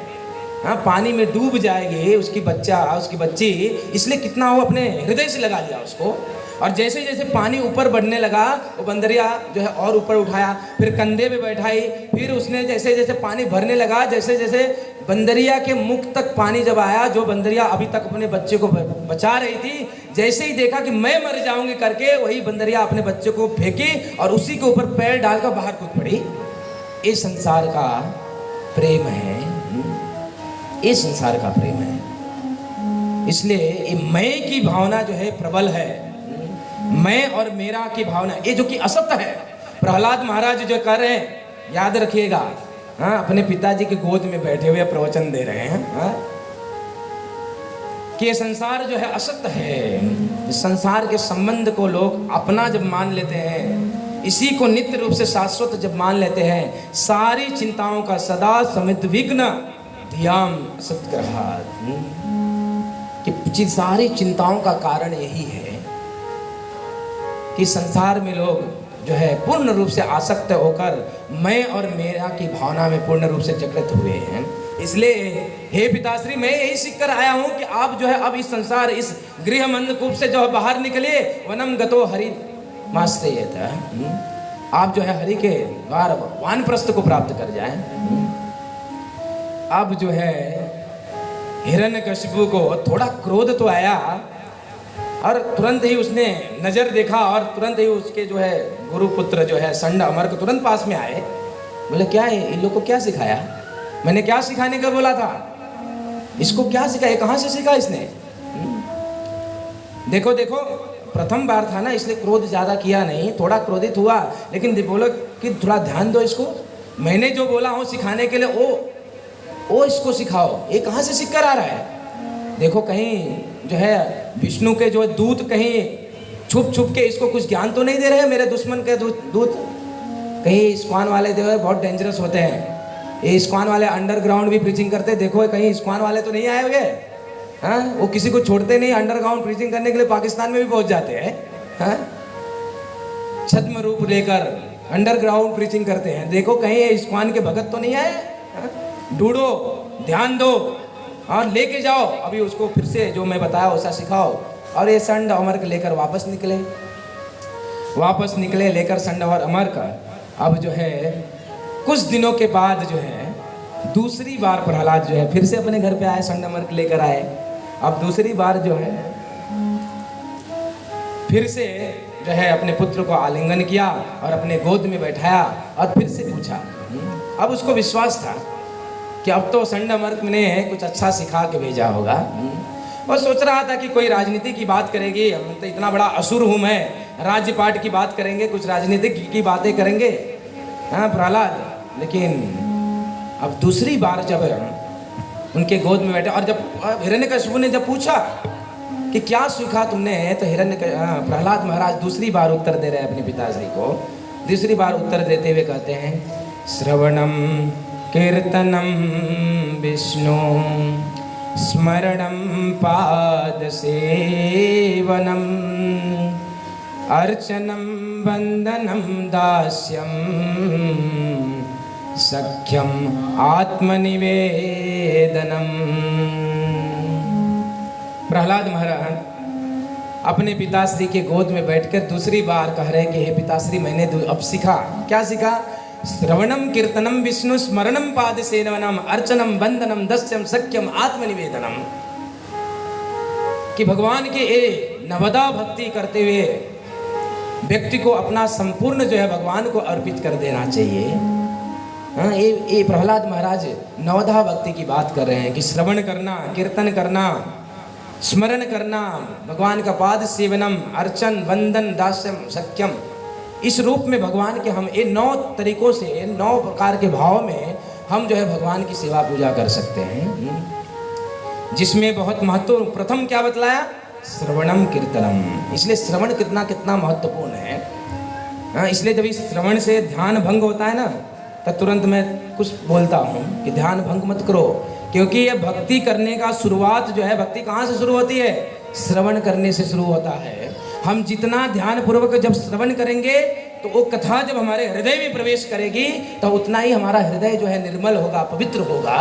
पानी में डूब जाएगी उसकी बच्ची, इसलिए कितना वो अपने हृदय से लगा लिया उसको। और जैसे जैसे पानी ऊपर बढ़ने लगा, वो बंदरिया जो है और ऊपर उठाया, फिर कंधे पे बैठाई, फिर उसने जैसे जैसे पानी भरने लगा, जैसे जैसे बंदरिया के मुख तक पानी जब आया, जो बंदरिया अभी तक अपने बच्चे को बचा रही थी, जैसे ही देखा कि मैं मर जाऊंगी करके, वही बंदरिया अपने बच्चे को फेंकी और उसी के ऊपर पैर डालकर बाहर कूद पड़ी। ये संसार का प्रेम है, ये संसार का प्रेम है। इसलिए ये मैं की भावना जो है प्रबल है, मैं और मेरा की भावना, ये जो कि असत्य है। प्रहलाद महाराज जो कर रहे हैं, याद रखिएगा, हाँ, अपने पिताजी की गोद में बैठे हुए प्रवचन दे रहे हैं, हाँ, कि ये संसार जो है असत्य है। इस संसार के संबंध को लोग अपना जब मान लेते हैं, इसी को नित्य रूप से शाश्वत जब मान लेते हैं, सारी चिंताओं का सदा समित विघ्न धियाम सत्ग्रहात्, कि सारी चिंताओं का कारण यही है कि संसार में लोग जो है पूर्ण रूप से आसक्त होकर मैं और मेरा की भावना में पूर्ण रूप से जगृत हुए हैं। इसलिए हे पिताश्री, मैं यही सीख कर आया हूं कि आप जो है अब इस संसार, इस गृह मंदकूप से जो बाहर निकले, वनम गतो हरि माश्रयेत, आप जो है हरि के द्वार वानप्रस्थ को प्राप्त कर जाएं। अब जो है हिरण्यकशिपु को थोड़ा क्रोध तो आया और तुरंत ही उसने नजर देखा और तुरंत ही उसके जो है गुरुपुत्र जो है संड अमर्क तुरंत पास में आए। बोले क्या है, इन लोग को क्या सिखाया, मैंने क्या सिखाने का बोला था, इसको क्या सिखाया, कहाँ से सीखा इसने? देखो देखो, प्रथम बार था ना, इसलिए क्रोध ज्यादा किया नहीं, थोड़ा क्रोधित हुआ, लेकिन बोलो कि थोड़ा ध्यान दो इसको, मैंने जो बोला हूँ सिखाने के लिए वो इसको सिखाओ। ये कहाँ से सीख कर आ रहा है? देखो कहीं जो है विष्णु के जो दूत कहीं छुप छुप के इसको कुछ ज्ञान तो नहीं दे रहे, मेरे दुश्मन के दूत कहीं इस्कॉन वाले जो है बहुत डेंजरस होते हैं, ये इस्कॉन वाले अंडरग्राउंड भी प्रीचिंग करते, देखो कहीं इस्कॉन वाले तो नहीं आए हुए, हाँ, वो किसी को छोड़ते नहीं, अंडरग्राउंड प्रीचिंग करने के लिए पाकिस्तान में भी पहुंच जाते हैं, हाँ, छद्म रूप लेकर अंडरग्राउंड प्रीचिंग करते हैं। देखो कहीं इस्कॉन के भगत तो नहीं आए, हाँ? ढूंढो, ध्यान दो और लेके जाओ, अभी उसको फिर से जो मैं बताया वैसा सिखाओ। और ये संड अमर्क लेकर वापस निकले लेकर संड और अमर्क। अब जो है कुछ दिनों के बाद जो है दूसरी बार प्रहलाद जो है फिर से अपने घर पे आए, संड अमर्क लेकर आए। अब दूसरी बार जो है फिर से जो है अपने पुत्र को आलिंगन किया और अपने गोद में बैठाया और फिर से पूछा। अब उसको विश्वास था कि अब तो संड अमर्क ने कुछ अच्छा सिखा के भेजा होगा, और सोच रहा था कि कोई राजनीति की बात करेगी, तो इतना बड़ा असुर हूँ मैं, राज्य पाठ की बात करेंगे, कुछ राजनीतिक की बातें करेंगे, हाँ प्रहलाद। लेकिन अब दूसरी बार जब उनके गोद में बैठे और जब हिरण्यकशिपु ने जब पूछा कि क्या सीखा तुमने, तो प्रहलाद महाराज दूसरी बार उत्तर दे रहे हैं अपने पिताश्री को। दूसरी बार उत्तर देते हुए कहते हैं, श्रवणम कीर्तनम विष्णु स्मरणं पाद सेवनम अर्चनम वंदनम दास्यम सख्यम आत्मनिवेदनम। प्रहलाद महाराज अपने पिताश्री के गोद में बैठकर दूसरी बार कह रहे कि हे पिताश्री, मैंने अब सीखा, क्या सीखा? श्रवणम कीर्तनम विष्णु स्मरणम पाद सेवनम अर्चनम वंदनम दस्यम सख्यम आत्मनिवेदनम। कि भगवान के ये नवदा भक्ति करते हुए व्यक्ति को अपना संपूर्ण जो है भगवान को अर्पित कर देना चाहिए। हाँ, ये प्रहलाद महाराज नवधा भक्ति की बात कर रहे हैं कि श्रवण करना, कीर्तन करना, स्मरण करना, भगवान का पाद सेवनम, अर्चन, वंदन, दास्यम, सख्यम, इस रूप में भगवान के हम ये 9 तरीकों से 9 प्रकार के भाव में हम जो है भगवान की सेवा पूजा कर सकते हैं। जिसमें बहुत महत्व प्रथम क्या बतलाया? श्रवणम कीर्तनम। इसलिए श्रवण कितना महत्वपूर्ण है। हाँ, इसलिए जब इस श्रवण से ध्यान भंग होता है ना, तब तुरंत मैं कुछ बोलता हूँ कि ध्यान भंग मत करो, क्योंकि ये भक्ति करने का शुरुआत जो है, भक्ति कहाँ से शुरू होती है? श्रवण करने से शुरू होता है। हम जितना ध्यान पूर्वक जब श्रवण करेंगे तो वो कथा जब हमारे हृदय में प्रवेश करेगी तो उतना ही हमारा हृदय जो है निर्मल होगा, पवित्र होगा।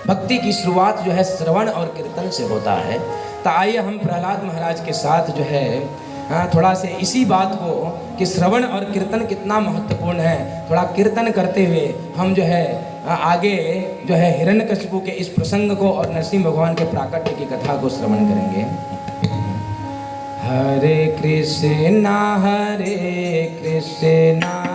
भक्ति की शुरुआत जो है श्रवण और कीर्तन से होता है। तो आइए हम प्रहलाद महाराज के साथ जो है थोड़ा से इसी बात को कि श्रवण और कीर्तन कितना महत्वपूर्ण है, थोड़ा कीर्तन करते हुए हम जो है आगे जो है हिरण्यकशिपु के इस प्रसंग को और नरसिंह भगवान के प्राकट्य की कथा को श्रवण करेंगे। हरे कृष्णा